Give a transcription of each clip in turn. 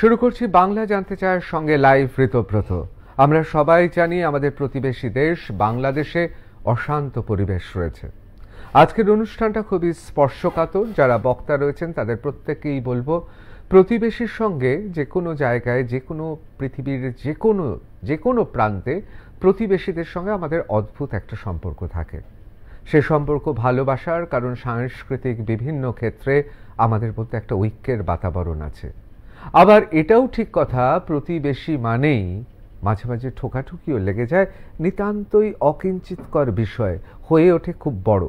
শুরু করছি বাংলা জানতে চায়ের সঙ্গে লাইভ ঋতব্রত। আমরা সবাই জানি আমাদের প্রতিবেশী দেশ বাংলাদেশে অশান্ত পরিবেশ রয়েছে। আজকের অনুষ্ঠানটা খুবই স্পর্শকাতর। যারা বক্তা রয়েছেন তাদের প্রত্যেকেই বলবো, প্রতিবেশীর সঙ্গে যে কোনো জায়গায়, যে কোনো পৃথিবীর যে কোনো প্রান্তে প্রতিবেশীদের সঙ্গে আমাদের অদ্ভুত একটা সম্পর্ক থাকে। সে সম্পর্ক ভালোবাসার, কারণ সাংস্কৃতিক বিভিন্ন ক্ষেত্রে আমাদের মধ্যে একটা ঐক্যের বাতাবরণ আছে। আবার এটাও ঠিক কথা, প্রতিবেশী মানেই মাঝে মাঝে ঠোকাঠুকিও লেগে যায়, নিতান্তই অকিঞ্চিতকর বিষয় হয়ে ওঠে খুব বড়।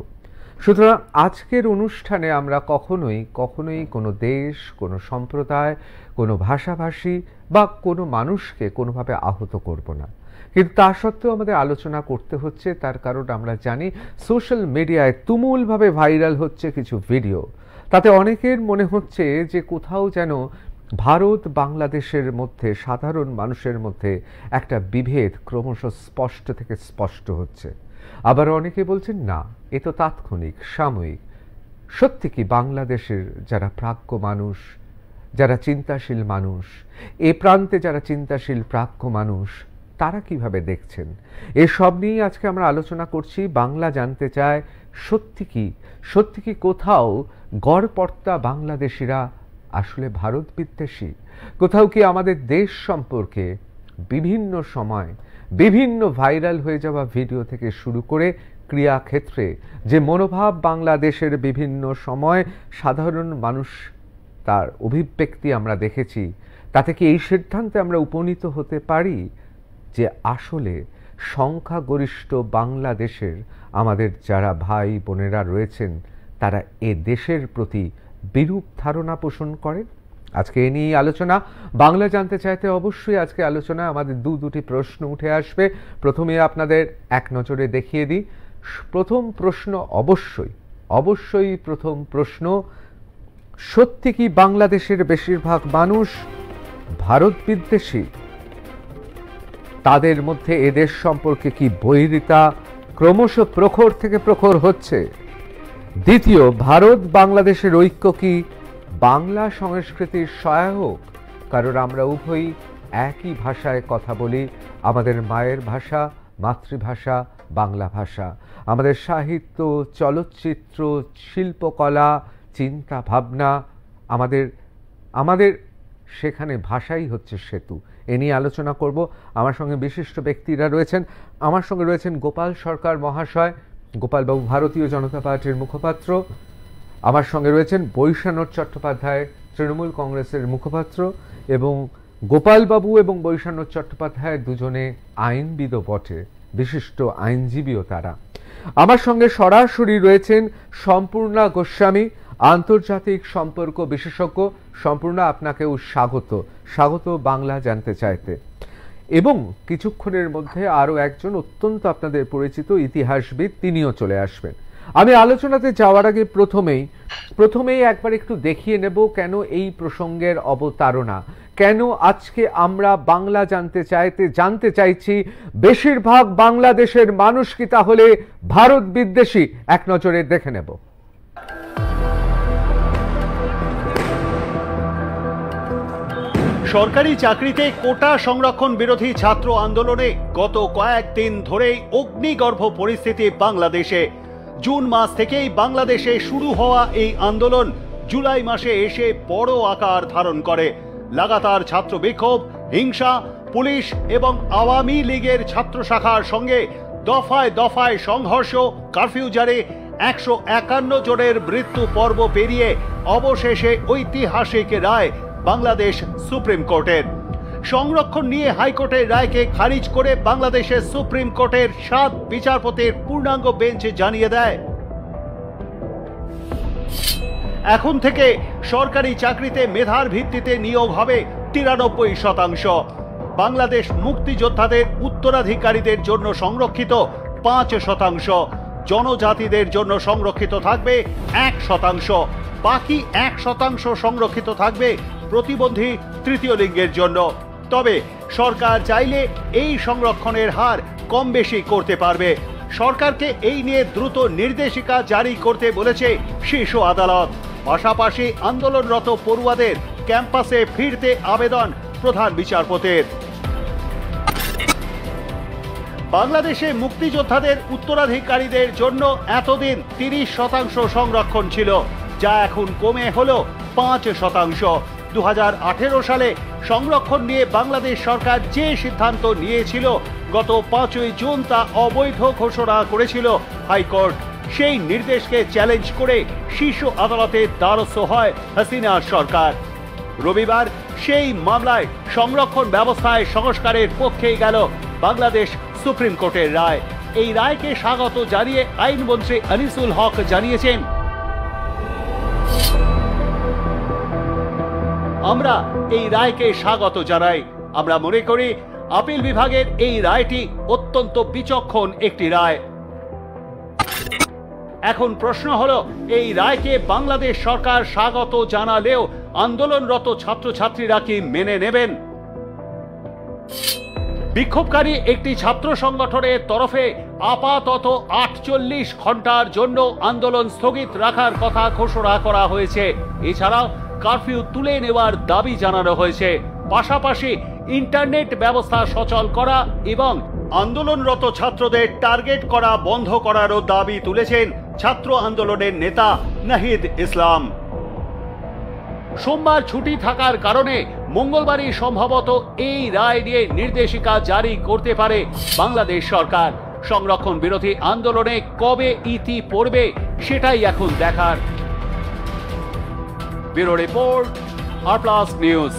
সুতরাং আজকের অনুষ্ঠানে আমরা কখনোই কোনো দেশ, কোনো সম্প্রদায়, কোনো ভাষাভাষী বা কোনো মানুষকে কোনোভাবে আহত করব না। কিন্তু তা সত্ত্বেও আমাদের আলোচনা করতে হচ্ছে, তার কারণ আমরা জানি সোশ্যাল মিডিয়ায় তুমুলভাবে ভাইরাল হচ্ছে কিছু ভিডিও। তাতে অনেকের মনে হচ্ছে যে কোথাও যেন ভারত বাংলাদেশের মধ্যে, সাধারণ মানুষের মধ্যে একটা বিভেদ ক্রমশ স্পষ্ট থেকে স্পষ্ট হচ্ছে। আবার অনেকে বলছেন না, এ তো তাৎক্ষণিক, সাময়িক। সত্যি কি বাংলাদেশের যারা প্রাজ্ঞ মানুষ, যারা চিন্তাশীল মানুষ, এ প্রান্তে যারা চিন্তাশীল প্রাজ্ঞ মানুষ, তারা কিভাবে দেখছেন? এসব নিয়েই আজকে আমরা আলোচনা করছি। বাংলা জানতে চায় সত্যি কি কোথাও গড়পড়তা বাংলাদেশিরা আসলে ভারত বিদ্বেষী? কোথাও কি আমাদের দেশ সম্পর্কে বিভিন্ন সময় বিভিন্ন ভাইরাল হয়ে যাওয়া ভিডিও থেকে শুরু করে ক্রিয়াক্ষেত্রে যে মনোভাব বাংলাদেশের বিভিন্ন সময় সাধারণ মানুষ তার অভিব্যক্তি আমরা দেখেছি, তাতে কি এই সিদ্ধান্তে আমরা উপনীত হতে পারি যে আসলে সংখ্যাগরিষ্ঠ বাংলাদেশের আমাদের যারা ভাই বোনেরা রয়েছেন তারা এ দেশের প্রতি বিরূপ ধারণা পোষণ করেন? আজকে এ নিয়েই আলোচনা। বাংলা জানতে চাইতে অবশ্যই আজকে আলোচনা আমাদের দুটি প্রশ্ন উঠে আসবে। প্রথমে আপনাদের এক নজরে দেখিয়ে দিই। প্রথম প্রশ্ন প্রথম প্রশ্ন, সত্যি কি বাংলাদেশের বেশিরভাগ মানুষ ভারত বিদ্বেষী? তাদের মধ্যে এদেশ সম্পর্কে কি বৈরিতা ক্রমশ প্রখর থেকে প্রখর হচ্ছে? দ্বিতীয়, ভারত বাংলাদেশের ঐক্য কি বাংলা সংস্কৃতির সহায়ক? কারণ আমরা উভয়ই একই ভাষায় কথা বলি, আমাদের মায়ের ভাষা, মাতৃভাষা বাংলা ভাষা। আমাদের সাহিত্য, চলচ্চিত্র, শিল্পকলা, চিন্তা ভাবনা, আমাদের সেখানে ভাষাই হচ্ছে সেতু। এ নিয়ে আলোচনা করব। আমার সঙ্গে বিশিষ্ট ব্যক্তিরা রয়েছেন। আমার সঙ্গে রয়েছেন গোপাল সরকার মহাশয়। গোপালবাবু ভারতীয় জনতা পার্টির মুখপাত্র। আমার সঙ্গে রয়েছেন বৈশানর চট্টোপাধ্যায়, তৃণমূল কংগ্রেসের মুখপাত্র। এবং গোপালবাবু এবং বৈশানর চট্টোপাধ্যায় দুজনে আইনবিদও বটে, বিশিষ্ট আইনজীবীও তারা। আমার সঙ্গে সরাসরি রয়েছেন সম্পূর্ণা গোস্বামী, আন্তর্জাতিক সম্পর্ক বিশেষজ্ঞ। সম্পূর্ণা, আপনাকেও স্বাগত বাংলা জানতে চাইতে। এবং কিছুক্ষণের মধ্যে আরও একজন অত্যন্ত আপনাদের পরিচিত ইতিহাসবিদ, তিনিও চলে আসবেন। আমি আলোচনাতে যাওয়ার আগে প্রথমেই একবার একটু দেখিয়ে নেব কেন এই প্রসঙ্গের অবতারণা, কেন আজকে আমরা বাংলা জানতে চাইছি বেশিরভাগ বাংলাদেশের মানুষ কি তাহলে ভারত বিদ্বেষী? এক নজরে দেখে নেব। সরকারি চাকরিতে কোটা সংরক্ষণ বিরোধী ছাত্র আন্দোলনে গত কয়েকদিন ধরেই অগ্নিগর্ভ পরিস্থিতি বাংলাদেশে। জুন মাস থেকেই বাংলাদেশে শুরু হওয়া এই আন্দোলন জুলাই মাসে এসে বড় আকার ধারণ করে। লাগাতার ছাত্র বিক্ষোভ, হিংসা, পুলিশ এবং আওয়ামী লীগের ছাত্র শাখার সঙ্গে দফায় দফায় সংঘর্ষ, কারফিউ জারি, 151 জনের মৃত্যু পর্ব পেরিয়ে অবশেষে ঐতিহাসিক রায় বাংলাদেশ সুপ্রিম কোর্টের। সংরক্ষণ নিয়ে হাইকোর্টের রায়কে খারিজ করে বাংলাদেশের সুপ্রিম কোর্টের 7 বিচারপতির পূর্ণাঙ্গ বেঞ্চ জানিয়ে দেয়, এখন থেকে সরকারি চাকরিতে মেধার ভিত্তিতে নিয়োগ হবে 93%। বাংলাদেশ মুক্তিযোদ্ধাদের উত্তরাধিকারীদের জন্য সংরক্ষিত 5%, জনজাতিদের জন্য সংরক্ষিত থাকবে 1%, বাকি 1% সংরক্ষিত থাকবে প্রতিবন্ধী তৃতীয় লিঙ্গের জন্য। তবে সরকার চাইলে এই সংরক্ষণের হার কম বেশি করতে পারবে। সরকারকে এই নিয়ে দ্রুত নির্দেশিকা জারি করতে বলেছে শীর্ষ আদালত। পাশাপাশি আন্দোলনরত পড়ুয়াদের ক্যাম্পাসে ফিরতে আবেদন প্রধান বিচারপতির। বাংলাদেশে মুক্তিযোদ্ধাদের উত্তরাধিকারীদের জন্য এতদিন 30% সংরক্ষণ ছিল, যা এখন কমে হলো 5%। 2018 সালে সংরক্ষণ নিয়ে বাংলাদেশ সরকার যে সিদ্ধান্ত নিয়েছিল, গত 5ই জুন তা অবৈধ ঘোষণা করেছিল হাইকোর্ট। সেই নির্দেশকে চ্যালেঞ্জ করে শীর্ষ আদালতের দ্বারস্থ হয় হাসিনার সরকার। রবিবার সেই মামলায় সংরক্ষণ ব্যবস্থায় সংস্কারের পক্ষেই গেল বাংলাদেশ সুপ্রিম কোর্টের রায়। এই রায়কে স্বাগত জানিয়ে আইনমন্ত্রী আনিসুল হক জানিয়েছেন, আমরা এই রায়কে স্বাগত জানাই। আমরা মনে করি আপিল বিভাগের এই রায়টি অত্যন্ত বিচক্ষণ একটি রায়। এখন প্রশ্ন হলো, এই রায়কে বাংলাদেশ সরকার স্বাগত জানালেও আন্দোলনরত ছাত্রছাত্রীরা কি মেনে নেবেন? বিক্ষোভকারী একটি ছাত্র সংগঠনের তরফে আপাতত 48 ঘন্টার জন্য আন্দোলন স্থগিত রাখার কথা ঘোষণা করা হয়েছে। এছাড়াও কারফিউ তুলে নেওয়ার দাবি জানানো হয়েছে। পাশাপাশি ইন্টারনেট ব্যবস্থা সচল করা এবং আন্দোলনরত ছাত্রদের টার্গেট করা বন্ধ করারও দাবি তুলেছেন ছাত্র আন্দোলনের নেতা নাহিদ ইসলাম। সোমবার ছুটি থাকার কারণে মঙ্গলবারই সম্ভবত এই রায় নিয়ে নির্দেশিকা জারি করতে পারে বাংলাদেশ সরকার। সংরক্ষণ বিরোধী আন্দোলনে কবে ইতি পড়বে সেটাই এখন দেখার। ব্যুরো রিপোর্ট, আর প্লাস নিউজ।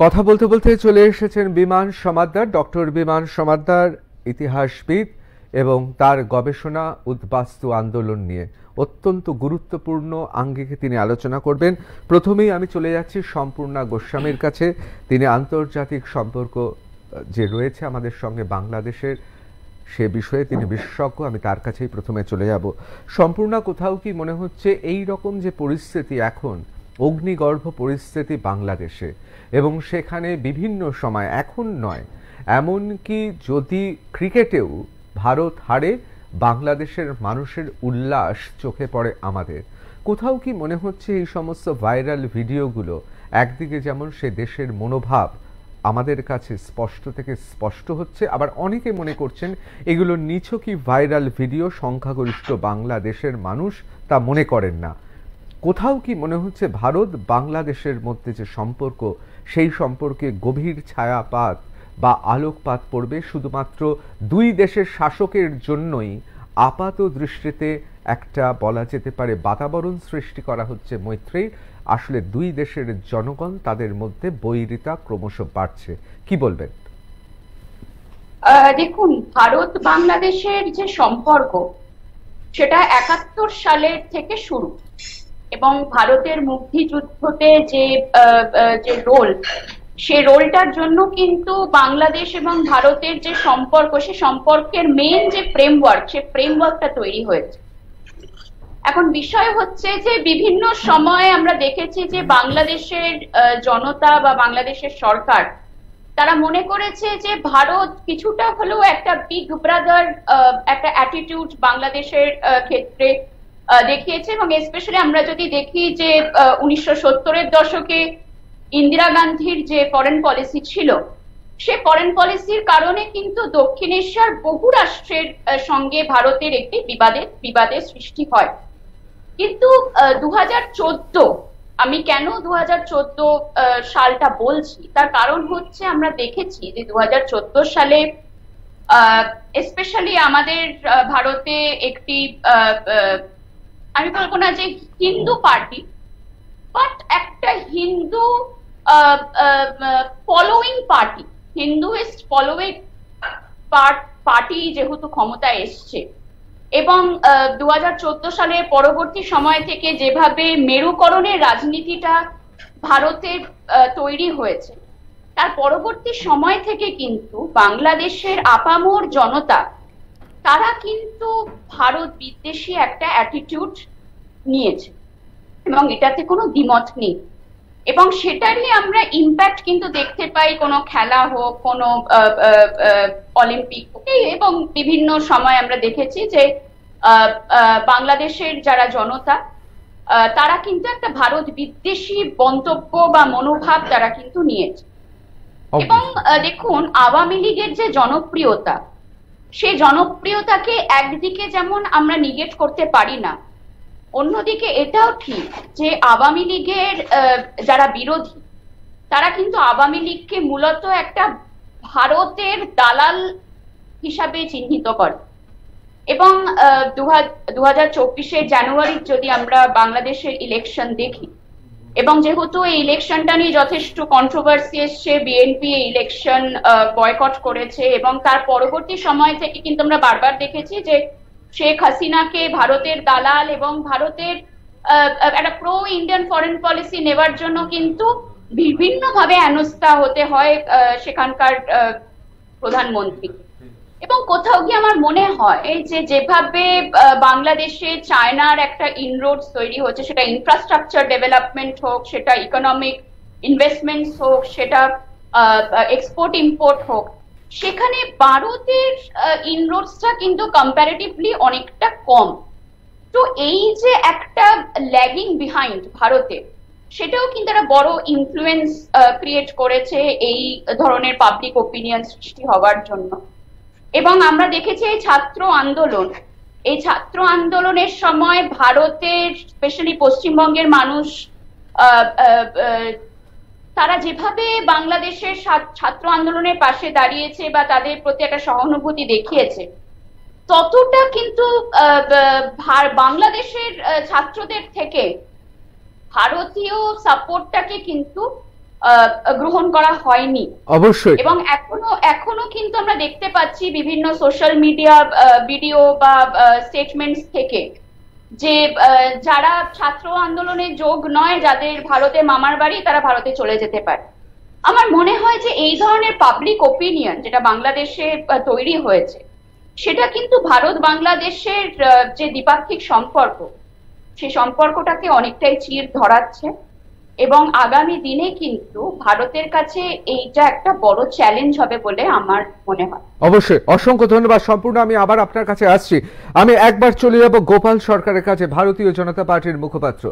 কথা বলতে বলতে চলে এসেছেন বিমান সমাদ্দার, ডক্টর বিমান সমাদ্দার, ইতিহাসবিদ এবং তার গবেষণা উদ্বাস্তু আন্দোলন নিয়ে অত্যন্ত গুরুত্বপূর্ণ আঙ্গিকে তিনি আলোচনা করবেন। প্রথমেই আমি চলে যাচ্ছি সম্পূর্ণা গোস্বামীর কাছে। তিনি আন্তর্জাতিক সম্পর্ক যে রয়েছে আমাদের সঙ্গে বাংলাদেশের, সে বিষয়ে তিনি বিশেষজ্ঞ। আমি তার কাছেই প্রথমে চলে যাব। সম্পূর্ণা, কোথাও কি মনে হচ্ছে এই রকম যে পরিস্থিতি এখন, অগ্নিগর্ভ পরিস্থিতি বাংলাদেশে, এবং সেখানে বিভিন্ন সময়, এখন নয়, এমনকি যদি ক্রিকেটেও ভারত হারে, বাংলাদেশের মানুষের উল্লাস চোখে পড়ে আমাদের, কোথাও কি মনে হচ্ছে এই সমস্ত ভাইরাল ভিডিওগুলো একদিকে যেমন সে দেশের মনোভাব আমাদের কাছে স্পষ্ট থেকে স্পষ্ট হচ্ছে, আবার অনেকে মনে করছেন এগুলো নিছকই ভাইরাল ভিডিও, সংখ্যাগরিষ্ঠ বাংলাদেশের মানুষ তা মনে করেন না। কোথাও কি মনে হচ্ছে ভারত বাংলাদেশের মধ্যে যে সম্পর্ক, সেই সম্পর্কে গভীর ছায়াপাত বা আলোকপাত পড়বে শুধুমাত্র দুই দেশের শাসকের জন্যই আপাত দৃষ্টিতে একটা বলা যেতে পারে বাতাবরণ সৃষ্টি করা হচ্ছে মৈত্রীর, আসলে দুই দেশের জনগণ তাদের মধ্যে বৈরিতা ক্রমশ বাড়ছে, কি বলবেন? দেখুন, ভারত বাংলাদেশের যে সম্পর্ক সেটা 71 সালের থেকে শুরু, এবং ভারতের মুক্তিযুদ্ধতে যে রোল, সে রোলটার জন্য কিন্তু বাংলাদেশ এবং ভারতের যে সম্পর্ক, সে সম্পর্কের মেইন যে ফ্রেমওয়ার্ক, সে ফ্রেমওয়ার্কটা তৈরি হয়েছে। এখন বিষয় হচ্ছে যে বিভিন্ন সময়ে আমরা দেখেছি যে বাংলাদেশের জনতা বা বাংলাদেশের সরকার তারা মনে করেছে যে ভারত কিছুটা হলেও একটা বিগ ব্রাদার একটা অ্যাটিটিউড বাংলাদেশের ক্ষেত্রে দেখিয়েছে। এবং স্পেশালি আমরা যদি দেখি যে 1970-এর দশকে ইন্দিরা গান্ধীর যে ফরেন পলিসি ছিল, সে ফরেন পলিসির কারণে কিন্তু দক্ষিণ এশিয়ার বহু রাষ্ট্রের সঙ্গে ভারতের একটি বিবাদের সৃষ্টি হয়। কিন্তু 2014, আমি কেন 2014 সালটা বলছি, তার কারণ হচ্ছে আমরা দেখেছি যে 2014 সালে স্পেশালি আমাদের ভারতে একটি আমি বলবো না যে হিন্দু পার্টি, বাট একটা Hindu following party, Hinduist following party যেহেতু ক্ষমতায় এসছে, এবং 2014 সালের পরবর্তী সময় থেকে যেভাবে মেরুকরণের রাজনীতিটা ভারতের তৈরি হয়েছে, তার পরবর্তী সময় থেকে কিন্তু বাংলাদেশের আপামর জনতা তারা কিন্তু ভারত বিদ্বেষী একটা অ্যাটিটিউড নিয়েছে, এবং এটাতে কোনো দ্বিমত নেই। এবং সেটারই আমরা ইম্প্যাক্ট কিন্তু দেখতে পাই, কোনো খেলা হোক, কোনো অলিম্পিক হোক, এবং বিভিন্ন সময় আমরা দেখেছি যে বাংলাদেশের যারা জনতা তারা কিন্তু একটা ভারত বিদ্বেষী মন্তব্য বা মনোভাব তারা কিন্তু নিয়েছে। এবং দেখুন, আওয়ামী লীগের যে জনপ্রিয়তা, সেই জনপ্রিয়তাকে একদিকে যেমন আমরা নিগেট করতে পারি না, অন্যদিকে এটাও ঠিক যে আওয়ামী লীগের যারা বিরোধী তারা কিন্তু আওয়ামী লীগকে মূলত একটা ভারতের দালাল হিসাবে চিহ্নিত করে। এবং 2024 জানুয়ারির যদি আমরা বাংলাদেশের ইলেকশন দেখি, এবং যেহেতু এই ইলেকশনটা নিয়ে যথেষ্ট কন্ট্রোভার্সি এসছে, বিএনপি এই ইলেকশন বয়কট করেছে, এবং তার পরবর্তী সময় থেকে কিন্তু আমরা বারবার দেখেছি যে শেখ হাসিনাকে ভারতের দালাল এবং ভারতের একটা প্রো ইন্ডিয়ান ফরেন পলিসি নেওয়ার জন্য কিন্তু বিভিন্নভাবে হেনস্থা হতে হয় সেখানকার প্রধানমন্ত্রী। এবং কোথাও গিয়ে আমার মনে হয় যে যেভাবে বাংলাদেশে চায়নার একটা ইনরোডস তৈরি হচ্ছে, সেটা ইনফ্রাস্ট্রাকচার ডেভেলপমেন্ট হোক, সেটা ইকোনমিক ইনভেস্টমেন্টস হোক, সেটা এক্সপোর্ট ইম্পোর্ট হোক, সেখানে ভারতের ইনরোডসটা কিন্তু কম্পারেটিভলি অনেকটা কম। তো এই যে একটা ল্যাগিং বিহাইন্ড ভারতে, সেটাও কিন্তু একটা বড় ইনফ্লুয়েন্স ক্রিয়েট করেছে এই ধরনের পাবলিক ওপিনিয়ন সৃষ্টি হওয়ার জন্য। এবং আমরা দেখেছি এই ছাত্র আন্দোলনের সময় ভারতের স্পেশালি পশ্চিমবঙ্গের মানুষ তারা যেভাবে বাংলাদেশের ছাত্র আন্দোলনের পাশে দাঁড়িয়েছে বা তাদের প্রতি একটা সহানুভূতি দেখিয়েছে, ততটা কিন্তু বাংলাদেশের ছাত্রদের থেকে ভারতীয় সাপোর্টটাকে কিন্তু গ্রহণ করা হয়নি অবশ্যই। এবং এখনো কিন্তু আমরা দেখতে পাচ্ছি বিভিন্ন সোশ্যাল মিডিয়া ভিডিও বা স্টেটমেন্টস থেকে যে যারা ছাত্র আন্দোলনে যোগ নয়, যাদের ভারতে মামার বাড়ি, তারা ভারতে চলে যেতে পারে। আমার মনে হয় যে এই ধরনের পাবলিক ওপিনিয়ন যেটা বাংলাদেশে তৈরি হয়েছে, সেটা কিন্তু ভারত বাংলাদেশের যে দ্বিপাক্ষিক সম্পর্ক, সেই সম্পর্কটাকে অনেকটাই চির ধরাচ্ছে। এবং আগামী দিনে কিন্তু ভারতের কাছে এইটা একটা বড় চ্যালেঞ্জ হবে বলে আমার মনে হয়। অবশ্যই, অসংখ্য ধন্যবাদ। সম্পূর্ণ আমি আবার আপনার কাছে আসছি। আমি একবার চলে যাব গোপাল সরকারের কাছে, ভারতীয় জনতা পার্টির মুখপাত্র।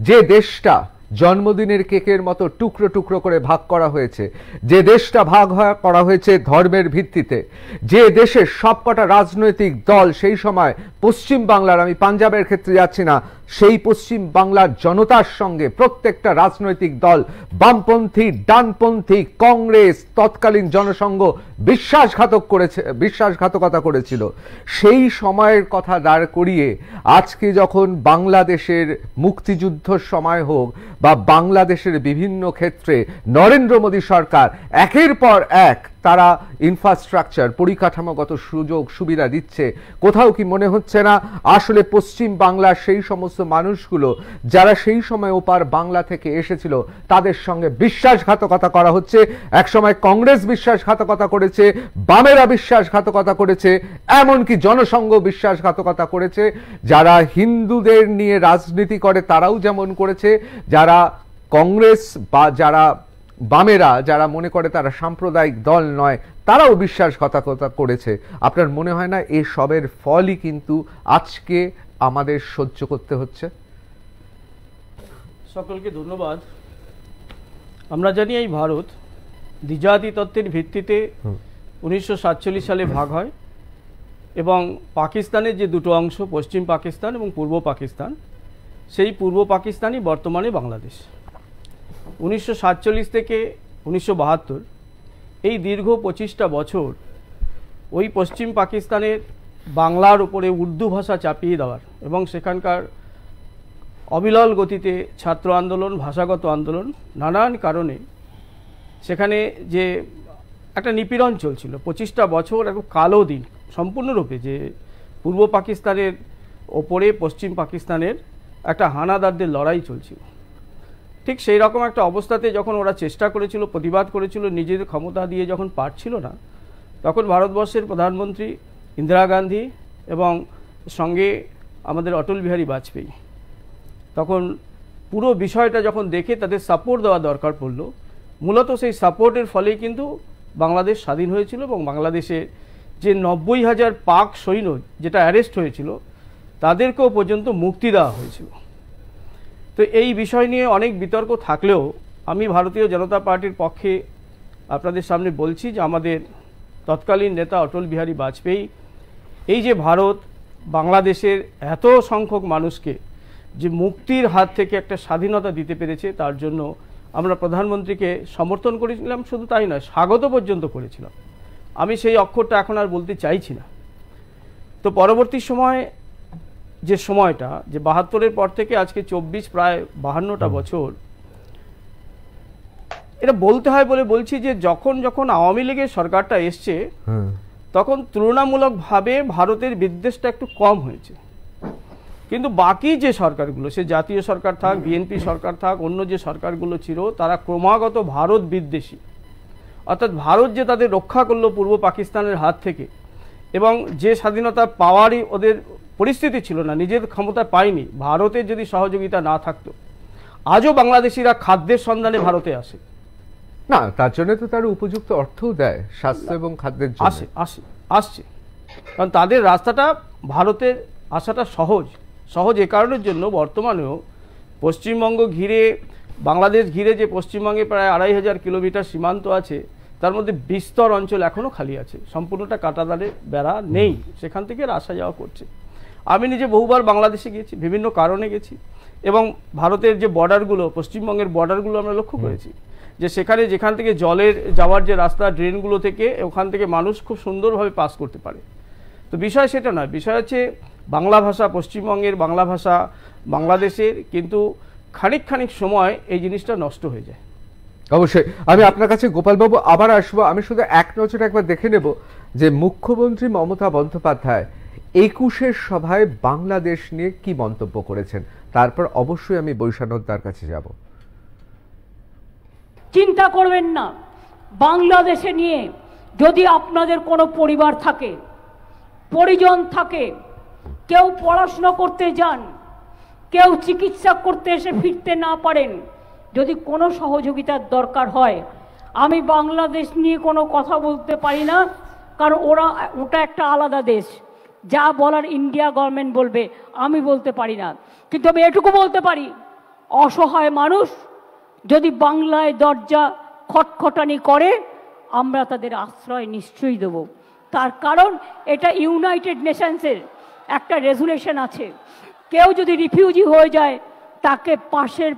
যে দেশটা জন্মদিনের কেকের মতো টুকরো টুকরো করে ভাগ করা হয়েছে, যে দেশটা ভাগ করা হয়েছে ধর্মের ভিত্তিতে, যে দেশের সবকটা রাজনৈতিক দল সেই সময় পশ্চিম বাংলার, আমি পাঞ্জাবের ক্ষেত্রে যাচ্ছি না, সেই পশ্চিম বাংলার জনতার সঙ্গে প্রত্যেকটা রাজনৈতিক দল, বামপন্থী, ডানপন্থী, কংগ্রেস, তৎকালীন জনসংঘ বিশ্বাসঘাতকতা করেছিল। সেই সময়ের কথা দাঁড় করিয়ে আজকে যখন বাংলাদেশের মুক্তিযুদ্ধর সময় হোক বা বাংলাদেশের বিভিন্ন ক্ষেত্রে নরেন্দ্র মোদী সরকার একের পর এক তারা ইনফ্রাস্ট্রাকচার, পরিকাঠামোগত সুযোগ সুবিধা দিচ্ছে, কোথাও কি মনে হচ্ছে না আসলে পশ্চিম বাংলার সেই সমস্ত মানুষগুলো যারা সেই সময় ওপার বাংলা থেকে এসেছিল তাদের সঙ্গে বিশ্বাসঘাতকতা করা হচ্ছে? একসময় কংগ্রেস বিশ্বাসঘাতকতা করেছে, বামেরা বিশ্বাসঘাতকতা করেছে, এমনকি জনসংঘ বিশ্বাসঘাতকতা করেছে। যারা হিন্দুদের নিয়ে রাজনীতি করে তারাও যেমন করেছে, যারা কংগ্রেস বা যারা বামেরা যারা মনে করে তারা সাম্প্রদায়িক দল নয়, তারাও বিশ্বাসঘাতকতা করেছে। আপনার মনে হয় না এই সবের ফলই কিন্তু আজকে আমাদের সহ্য করতে হচ্ছে? সকলকে ধন্যবাদ। আমরা জানি এই ভারত দ্বিজাতি তত্ত্বের ভিত্তিতে 1947 সালে ভাগ হয় এবং পাকিস্তানের যে দুটো অংশ, পশ্চিম পাকিস্তান এবং পূর্ব পাকিস্তান, সেই পূর্ব পাকিস্তানই বর্তমানে বাংলাদেশ। 1947 থেকে 1972 এই দীর্ঘ 25টা বছর ওই পশ্চিম পাকিস্তানের বাংলার উপরে উর্দু ভাষা চাপিয়ে দেওয়ার এবং সেখানকার অবিরল গতিতে ছাত্র আন্দোলন, ভাষাগত আন্দোলন, নানান কারণে সেখানে যে একটা নিপীড়ন চলছিল 25টা বছর, এক কালো দিন সম্পূর্ণরূপে, যে পূর্ব পাকিস্তানের ওপরে পশ্চিম পাকিস্তানের একটা হানাদারদের লড়াই চলছিল। ঠিক সেই রকম একটা অবস্থাতে যখন ওরা চেষ্টা করেছিল, প্রতিবাদ করেছিল, নিজেদের ক্ষমতা দিয়ে যখন পারছিল না, তখন ভারতবর্ষের প্রধানমন্ত্রী ইন্দিরা গান্ধী এবং সঙ্গে আমাদের অটল বিহারী বাজপেয়ী তখন পুরো বিষয়টা যখন দেখে তাদের সাপোর্ট দেওয়া দরকার পড়ল, মূলত সেই সাপোর্টের ফলেই কিন্তু বাংলাদেশ স্বাধীন হয়েছিল। এবং বাংলাদেশে যে 90,000 পাক সৈন্য যেটা অ্যারেস্ট হয়েছিল, তাদেরকেও পর্যন্ত মুক্তি দেওয়া হয়েছিল। তো এই বিষয় নিয়ে অনেক বিতর্ক থাকলেও আমি ভারতীয় জনতা পার্টির পক্ষে আপনাদের সামনে বলছি যে আমাদের তৎকালীন নেতা অটল বিহারী বাজপেয়ী এই যে ভারত বাংলাদেশের এত সংখ্যক মানুষকে যে মুক্তির হাত থেকে একটা স্বাধীনতা দিতে পেরেছে, তার জন্য আমরা প্রধানমন্ত্রীকে সমর্থন করেছিলাম, শুধু তাই নয়, স্বাগত পর্যন্ত করেছিলাম। আমি সেই অক্ষরটা এখন আর বলতে চাইছি না। তো পরবর্তী সময় যে সময়টা, যে ৭২-এর পর থেকে আজকে ২৪ প্রায় ৫২টা বছর, এটা বলতে হয় বলে বলছি যে যখন যখন আওয়ামী লীগের সরকারটা এসছে তখন তুলনামূলকভাবে ভারতের বিদ্বেষটা একটু কম হয়েছে, কিন্তু বাকি যে সরকারগুলো, সে জাতীয় সরকার থাক, বিএনপি সরকার থাক, অন্য যে সরকারগুলো ছিল, তারা ক্রমাগত ভারত বিদ্বেষী। অর্থাৎ ভারত যে তাদের রক্ষা করলো পূর্ব পাকিস্তানের হাত থেকে, এবং যে স্বাধীনতা পাওয়ারই ওদের পরিস্থিতি ছিল না, নিজের ক্ষমতা পায়নি, ভারতের যদি সহযোগিতা না থাকতো আজও বাংলাদেশিরা খাদ্যের সন্ধানে ভারতে আসে না, তার জন্য তো তার উপযুক্ত অর্থও দেয়, স্বাস্থ্য এবং খাদ্যের জন্য আসছে। কারণ তাদের রাস্তাটা, ভারতের আসাটা সহজ এ কারণের জন্য বর্তমানেও পশ্চিমবঙ্গ ঘিরে, বাংলাদেশ ঘিরে যে পশ্চিমবঙ্গে প্রায় ২৫০০ কিলোমিটার সীমান্ত আছে, তার মধ্যে বিস্তর অঞ্চল এখনও খালি আছে, সম্পূর্ণটা কাঁটাতারে বেড়া নেই, সেখান থেকে আসা যাওয়া করছে। আমি নিজে বহুবার বাংলাদেশে গেছি, বিভিন্ন কারণে গেছি, এবং ভারতের যে বর্ডারগুলো, পশ্চিমবঙ্গের বর্ডারগুলো আমরা লক্ষ্য করেছি যে সেখানে যেখান থেকে জলের যাওয়ার যে রাস্তা, ড্রেনগুলো থেকে, ওখান থেকে মানুষ খুব সুন্দরভাবে পাস করতে পারে। তো বিষয় সেটা নয়, বিষয় হচ্ছে বাংলা ভাষা, পশ্চিমবঙ্গের বাংলা ভাষা বাংলাদেশের, কিন্তু খানিক সময় এই জিনিসটা নষ্ট হয়ে যায়। অবশ্যই আমি আপনার কাছে গোপালবাবু আবার আসবো। আমি শুধু এক নজরে একবার দেখে নেব যে মুখ্যমন্ত্রী মমতা বন্দ্যোপাধ্যায় ২১-এর সভায় বাংলাদেশ নিয়ে কি মন্তব্য করেছেন, তারপর অবশ্যই আমি বৈশানদার কাছে যাব। চিন্তা করবেন না, বাংলাদেশে নিয়ে যদি আপনাদের কোনো পরিবার থাকে, পরিজন থাকে, কেউ পড়াশোনা করতে যান, কেউ চিকিৎসা করতে এসে ফিরতে না পারেন, যদি কোনো সহযোগিতার দরকার হয়, আমি বাংলাদেশ নিয়ে কোনো কথা বলতে পারি না, কারণ ওটা একটা আলাদা দেশ, যা বলার ইন্ডিয়া গভর্নমেন্ট বলবে, আমি বলতে পারি না। কিন্তু আমি এটুকু বলতে পারি, অসহায় মানুষ যদি বাংলায় দরজা খটখটানি করে, আমরা তাদের আশ্রয় নিশ্চয়ই দেব। তার কারণ এটা ইউনাইটেড নেশনসের একটা রেজুলেশন আছে, কেউ যদি রিফিউজি হয়ে যায় তাকে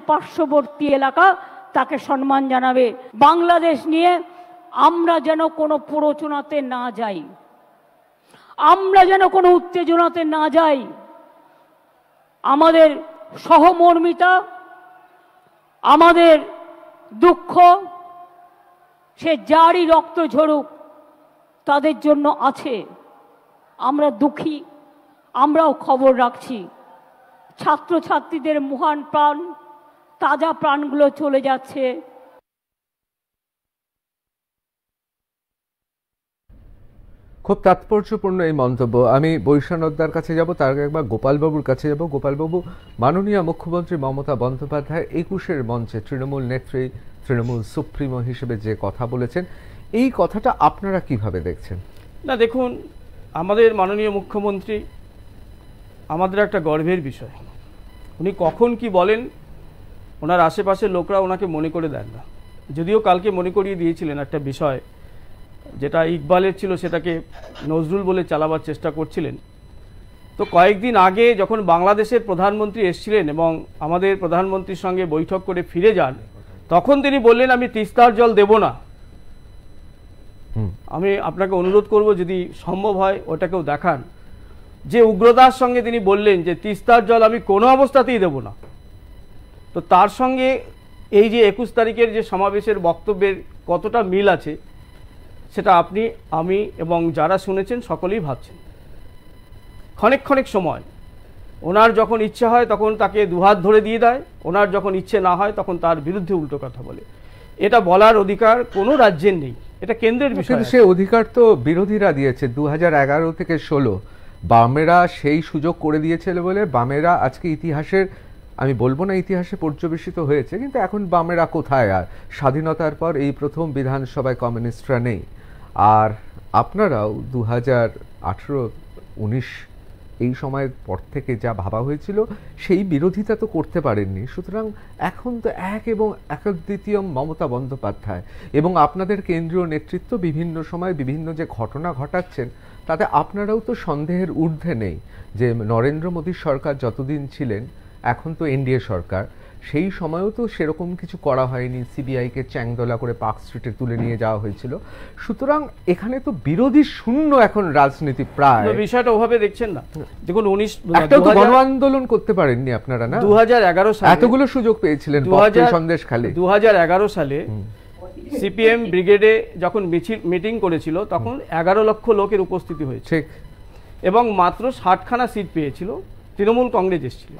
পার্শ্ববর্তী এলাকা তাকে সম্মান জানাবে। বাংলাদেশ নিয়ে আমরা যেন কোনো প্ররোচনাতে না যাই, আমরা যেন কোনো উত্তেজনাতে না যাই। আমাদের সহমর্মিতা, আমাদের দুঃখ, সে যারই রক্ত ঝরুক তাদের জন্য আছে। আমরা দুঃখী, আমরাও খবর রাখছি। ছাত্রছাত্রীদের মহান প্রাণ, তাজা প্রাণগুলো চলে যাচ্ছে। খুব তাৎপর্যপূর্ণ এই মন্তব্য। আমি বৈশানদার কাছে যাব, তার আগে একবার গোপালবাবুর কাছে যাব। গোপালবাবু, মাননীয় মুখ্যমন্ত্রী মমতা বন্দ্যোপাধ্যায় ২১-এর মঞ্চে তৃণমূল নেত্রী, তৃণমূল সুপ্রিমো হিসেবে যে কথা বলেছেন, এই কথাটা আপনারা কিভাবে দেখছেন? না দেখুন, আমাদের মাননীয় মুখ্যমন্ত্রী আমাদের একটা গর্বের বিষয়। উনি কখন কি বলেন ওনার আশেপাশের লোকরা ওনাকে মনে করে দেন না। যদিও কালকে মনে করিয়ে দিয়েছিলেন একটা বিষয়, যেটা ইকবালের ছিল সেটাকে নজরুল বলে চালাবার চেষ্টা করছিলেন। তো কয়েকদিন আগে যখন বাংলাদেশের প্রধানমন্ত্রী এসেছিলেন এবং আমাদের প্রধানমন্ত্রীর সঙ্গে বৈঠক করে ফিরে যান, তখন তিনি বললেন আমি তিস্তার জল দেব না। আমি আপনাকে অনুরোধ করব যদি সম্ভব হয় ওটাকেও দেখান, যে উগ্রতার সঙ্গে তিনি বললেন যে তিস্তার জল আমি কোনো অবস্থাতেই দেব না। তো তার সঙ্গে এই যে ২১ তারিখের যে সমাবেশের বক্তব্যের কতটা মিল আছে সেটা আপনি, আমি এবং যারা শুনেছেন সকলেই ভাবছেন। ক্ষণিক সময় ওনার যখন ইচ্ছে হয় তখন তাকে দুহাত ধরে দিয়ে দেয়, ওনার যখন ইচ্ছে না হয় তখন তার বিরুদ্ধে উল্টো কথা বলে। এটা বলার অধিকার কোনো রাজ্যের নেই, এটা কেন্দ্রের বিষয়। সে অধিকার তো বিরোধীরা দিয়েছে ২০১১ থেকে ১৬। বামেরা সেই সুযোগ করে দিয়েছিল বলে বামেরা আজকে ইতিহাসের, আমি বলবো না ইতিহাসে পর্যবেসিত হয়েছে, কিন্তু এখন বামেরা কোথায়? আর স্বাধীনতার পর এই প্রথম বিধানসভায় কমিউনিস্টরা নেই। আর আপনারাও ২০১৮-১৯ এই সময়ের পর থেকে যা ভাবা হয়েছিল সেই বিরোধিতা তো করতে পারেননি। সুতরাং এখন তো এক এবং একদ্বিতীয় মমতা বন্দ্যোপাধ্যায় এবং আপনাদের কেন্দ্রীয় নেতৃত্ব বিভিন্ন সময় বিভিন্ন যে ঘটনা ঘটাচ্ছেন তাতে আপনারাও তো সন্দেহের ঊর্ধ্বে নেই যে নরেন্দ্র মোদীর সরকার যতদিন ছিলেন, এখন তো এনডিএ সরকার, সেই সময়ও তো সেরকম কিছু করা হয়নি। সিবিআইকে চ্যাংদোলা করে পার্ক স্ট্রিটে তুলে নিয়ে যাওয়া হয়েছিল। সুতরাং এখানে তো বিরোধী শূন্য এখন রাজনীতি প্রায়। বিষয়টা ওভাবে দেখছেন না। দেখুন, একটা তো গণ আন্দোলন করতে পারেননি আপনারা না? 2011 সালে এতগুলো সুযোগ পেয়েছিলেন সন্দেশখালী। 2011 সালে সিপিএম ব্রিগেডে যখন মিটিং করেছিল তখন 11 লক্ষ লোকের উপস্থিতি হয়েছে, ঠিক, এবং মাত্র 60খানা সিট পেয়েছিল। তৃণমূল কংগ্রেস এসেছিল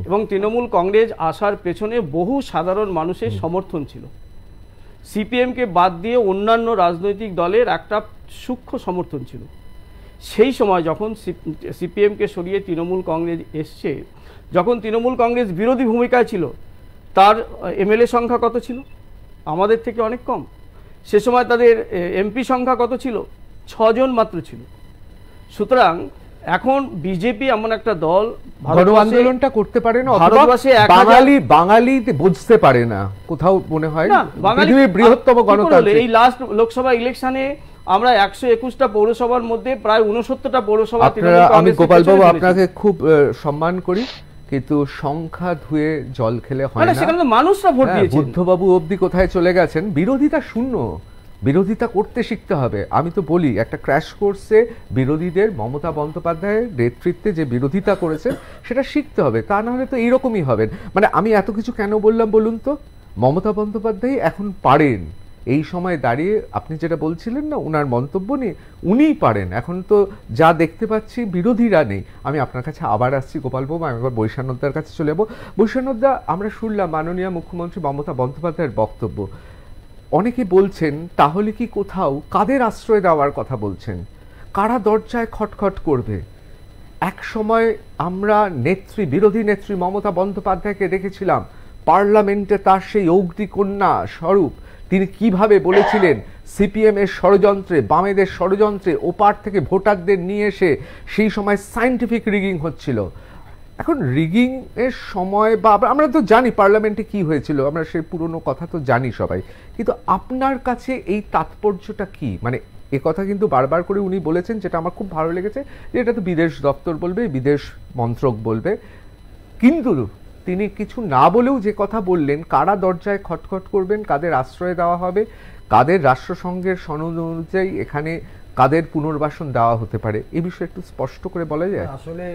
এবং তৃণমূল কংগ্রেস আসার পেছনে বহু সাধারণ মানুষের সমর্থন ছিল। সিপিএমকে বাদ দিয়ে অন্যান্য রাজনৈতিক দলের একটা সূক্ষ্ম সমর্থন ছিল। সেই সময় যখন সিপিএমকে সরিয়ে তৃণমূল কংগ্রেস এসছে, যখন তৃণমূল কংগ্রেস বিরোধী ভূমিকায় ছিল, তার এমএলএ সংখ্যা কত ছিল? আমাদের থেকে অনেক কম। সে সময় তাদের এমপি সংখ্যা কত ছিল? 6 জন মাত্র ছিল। সুতরাং এখন বিজেপি এমন একটা দল গণ আন্দোলনটা করতে পারে না, বাঙালি বুঝতে পারে না, কোথাও মনে হয় না পৃথিবীর বৃহত্তম গণতন্ত্র। এই লাস্ট লোকসভা ইলেকশনে আমরা 121টা পৌরসভার মধ্যে প্রায় 69টা পৌরসভা। আমি গোপাল বাবু আপনাকে খুব সম্মান করি, কিন্তু সংখ্যা ধুয়ে জল খেলে হয় না। সেখানে মানুষরা ভোট দিয়েছে। বুদ্ধবাবু অবধি কোথায় চলে গেছেন? বিরোধিতা শূন্য, বিরোধিতা করতে শিখতে হবে। আমি তো বলি একটা ক্র্যাশ কোর্সে বিরোধীদের মমতা বন্দ্যোপাধ্যায়ের নেতৃত্বে যে বিরোধিতা করেছে সেটা শিখতে হবে, তা না হলে তো এইরকমই হবেন। মানে আমি এত কিছু কেন বললাম বলুন তো? মমতা বন্দ্যোপাধ্যায় এখন পারেন, এই সময় দাঁড়িয়ে আপনি যেটা বলছিলেন না ওনার মন্তব্য নিয়ে, উনিই পারেন। এখন তো যা দেখতে পাচ্ছি বিরোধীরা নেই। আমি আপনার কাছে আবার আসছি গোপালবাবু, আমি একবার বৈশানদ্দার কাছে চলে যাবো। বৈশানদ্দা, আমরা শুনলাম মাননীয় মুখ্যমন্ত্রী মমতা বন্দ্যোপাধ্যায়ের বক্তব্য। অনেকে বলছেন তাহলে কি কোথাও কাদের আশ্রয় দেওয়ার কথা বলছেন? কারা দরজায় খটখট করবে? এক সময় আমরা বিরোধী নেত্রী মমতা বন্দ্যোপাধ্যায়কে দেখেছিলাম পার্লামেন্টে তার সেই অগ্নিকন্যা স্বরূপ তিনি কিভাবে বলেছিলেন সিপিএম এর ষড়যন্ত্রে, বামেদের ষড়যন্ত্রে ওপার থেকে ভোটারদের নিয়ে এসে সেই সময় সায়েন্টিফিক রিগিং হচ্ছিল। এখন রিগিং এর সময় বা আমরা তো জানি পার্লামেন্টে কি হয়েছিল, আমরা সেই পুরনো কথা তো জানি সবাই, কিন্তু আপনার কাছে এই তাৎপর্যটা কি? মানে এ কথা কিন্তু বারবার করে উনি বলেছেন, যেটা আমার খুব ভালো লেগেছে, যে এটা তো বিদেশ দপ্তর বলবে, বিদেশ মন্ত্রক বলবে, কিন্তু তিনি কিছু না বলেও যে কথা বললেন, কারা দরজায় খটখট করবেন, কাদের আশ্রয় দেওয়া হবে, কাদের রাষ্ট্রসংঘের সনদ অনুযায়ী এখানে কাদের পুনর্বাসন দেওয়া হতে পারে, এই বিষয়ে একটু স্পষ্ট করে বলা যায়? আসলে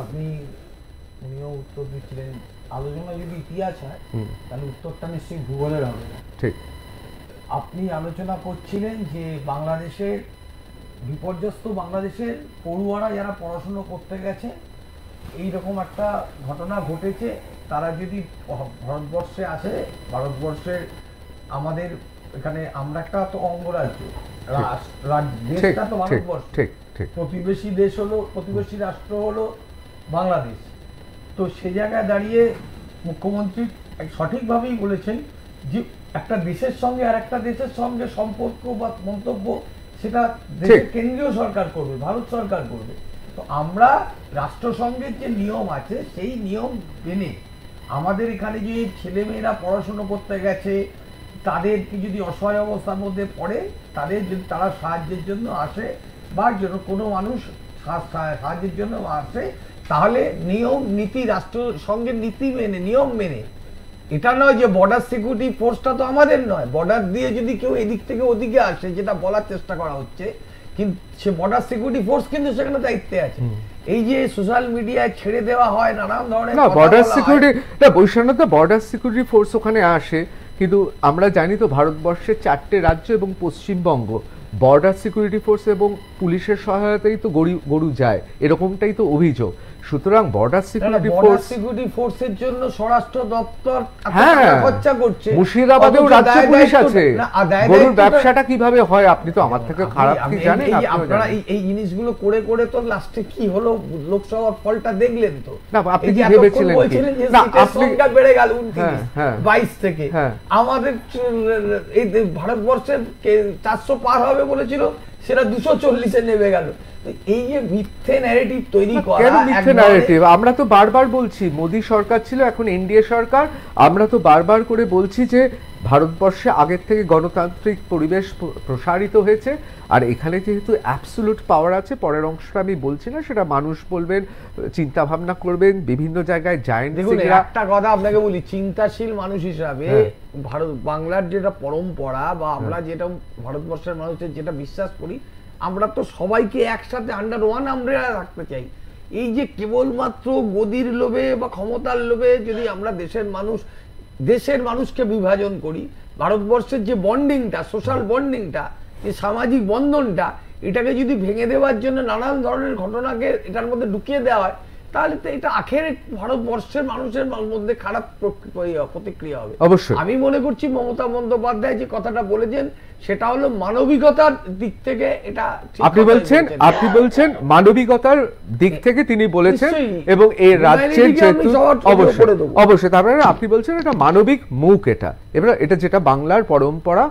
আপনি উনিও উত্তর দিচ্ছিলেন, আলোচনা যদি ইতিহাস হয় তাহলে উত্তরটা নিশ্চয়ই ভূগোলের হবে না। ঠিক, আপনি আলোচনা করছিলেন যে বাংলাদেশের বিপর্যস্ত বাংলাদেশের পড়ুয়ারা যারা পড়াশুনো করতে গেছে, এইরকম একটা ঘটনা ঘটেছে, তারা যদি ভারতবর্ষে আসে, ভারতবর্ষের আমাদের এখানে আমরা একটা তো অঙ্গরাজ্য, দেশটা তো ভারতবর্ষ, প্রতিবেশী দেশ হলো, প্রতিবেশী রাষ্ট্র হলো বাংলাদেশ। তো সে জায়গায় দাঁড়িয়ে মুখ্যমন্ত্রী সঠিকভাবেই বলেছেন যে একটা দেশের সঙ্গে আর একটা দেশের সঙ্গে সম্পর্ক বা মন্তব্য সেটা দেশের কেন্দ্রীয় সরকার করবে, ভারত সরকার করবে। তো আমরা রাষ্ট্রসংঘের যে নিয়ম আছে সেই নিয়ম মেনে আমাদের এখানে যে ছেলেমেয়েরা পড়াশুনো করতে গেছে, তাদের যদি অসহায় অবস্থার মধ্যে পড়ে, তাদের যদি তারা সাহায্যের জন্য আসে বা কোনো মানুষ সাহায্যের জন্য আসে, তাহলে নিয়ম নীতি রাষ্ট্রসংঘের নীতি মেনে, নিয়ম মেনে, এটা নয় যে বর্ডার সিকিউরিটি ফোর্সটা তো আমাদের নয়, বর্ডার দিয়ে যদি কেউ এদিক থেকে ওদিকে আসে, যেটা বলার চেষ্টা করা হচ্ছে, কিন্তু সে বর্ডার সিকিউরিটি ফোর্স কিন্তু সেখানে দায়িত্বে আছে। এই যে সোশ্যাল মিডিয়ায় ছেড়ে দেওয়া হয় নানান ধরনের, না বর্ডার সিকিউরিটি, না বৈষম্যতা বর্ডার সিকিউরিটি ফোর্স ওখানে আসে, কিন্তু আমরা জানি তো ভারতবর্ষের 4টে রাজ্য এবং পশ্চিমবঙ্গ বর্ডার সিকিউরিটি ফোর্স এবং পুলিশের সহায়তায় তো গরু যায়, এরকমটাই তো অভিযোগ। সুতরাং বর্ডার সিকিউরিটি ফোর্সের জন্য স্বরাষ্ট্র দপ্তর খরচা করছে, মুর্শিদাবাদেও রাজ্য পুলিশ আছে। গরুর ব্যবসাটা কিভাবে হয় আপনি তো আমার থেকে খারাপ কি জানেন। আপনারা এই জিনিসগুলো করে করে তো লাস্টে কি হলো, লোকসভার ফলটা দেখলেন তো। না আপনি কি ভেবেছিলেন না আপনি বেড়ে গেল 29 থেকে, আমাদের এই ভারতবর্ষের 400 পার হবে বলেছিল, সেটা 240-এ নেমে গেল। এই যে মিথ্যে ন্যারেটিভ তৈরি করা, কেন মিথ্যে ন্যারেটিভ? আমরা তো বারবার বলছি মোদী সরকার ছিল, এখন এনডিএ সরকার, আমরা তো বারবার করে বলছি যে ভারতবর্ষে আগের থেকে গণতান্ত্রিক পরিবেশ প্রসারিত হয়েছে, আর এখানে যেহেতু অ্যাবসোলুট পাওয়ার আছে, পরের অংশটা আমি বলছি না, সেটা মানুষ বলবেন, চিন্তা ভাবনা করবেন, বিভিন্ন জায়গায় জায়েন্ট। দেখুন একটা কথা আপনাকে বলি, চিন্তাশীল মানুষ হিসাবে ভারত বাংলার যেটা পরম্পরা বা আমরা যেটা ভারতবর্ষের মানুষের যেটা বিশ্বাস করি, আমরা তো সবাইকে একসাথে আন্ডার ওয়ান আমব্রেলা রাখতে চাই। এই যে কেবলমাত্র গদির লোভে বা ক্ষমতার লোভে যদি আমরা দেশের মানুষকে বিভাজন করি, ভারতবর্ষের যে বন্ডিংটা, সোশ্যাল বন্ডিংটা, যে সামাজিক বন্ধনটা, এটাকে যদি ভেঙে দেওয়ার জন্য নানান ধরনের ঘটনাকে এটার মধ্যে ঢুকিয়ে দেওয়া হয়, তাহলে তো এটা আখেরে ভারতবর্ষের মানুষের মধ্যে খারাপ প্রতিক্রিয়া হবে। অবশ্যই আমি মনে করছি মমতা বন্দ্যোপাধ্যায় যে কথাটা বলেছেন সেটা হলো মানবিকতার দিক থেকে এটা আপনি বলছেন মানবিকতার দিক থেকে তিনি বলেছেন, এবং এই রাজ্যের যেহেতু অবশ্যই তারপরে আপনি বলছেন এটা মানবিক মুখ, এবার এটা যেটা বাংলার পরম্পরা,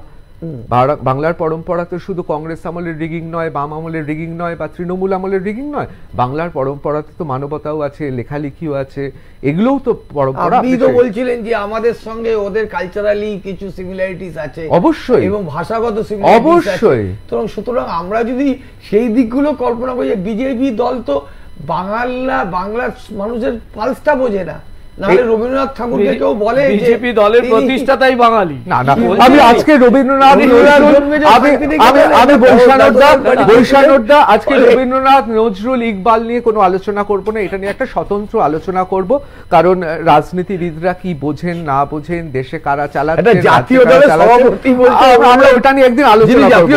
বাংলার পরম্পরা তো শুধু কংগ্রেস আমলের রিগিং নয়, বাম আমলের রিগিং নয়, বা তৃণমূল আমলের রিগিং নয়, বাংলার পরম্পরাতে তো মানবতাও আছে, লেখালেখিও আছে, এগুলোও তো পরম্পরা। আপনি তো বলছিলেন যে আমাদের সঙ্গে ওদের কালচারালি কিছু সিমিলারিটিস আছে, অবশ্যই, এবং ভাষাগত সিমিলারিটিস আছে, অবশ্যই। সুতরাং আমরা যদি সেই দিকগুলো কল্পনা করি, বিজেপি দল তো বাংলার মানুষের পালসটা বোঝে না, নাহলে রবীন্দ্রনাথ ঠাকুরকে কেউ বলে বিজেপি দলের প্রতিষ্ঠাতাই বাঙালি। না না, আমি আজকে রবীন্দ্রনাথ, আমি বৈশানদ্দা, আজকে রবীন্দ্রনাথ, নজরুল, ইকবাল নিয়ে কোনো আলোচনা করব না, এটা নিয়ে একটা স্বতন্ত্র আলোচনা করব, কারণ রাজনীতিবিদরা কি বোঝেন না বোঝেন, দেশে কারা চালাচ্ছে, আমরা ওটা নিয়ে একদিন আলোচনা করব।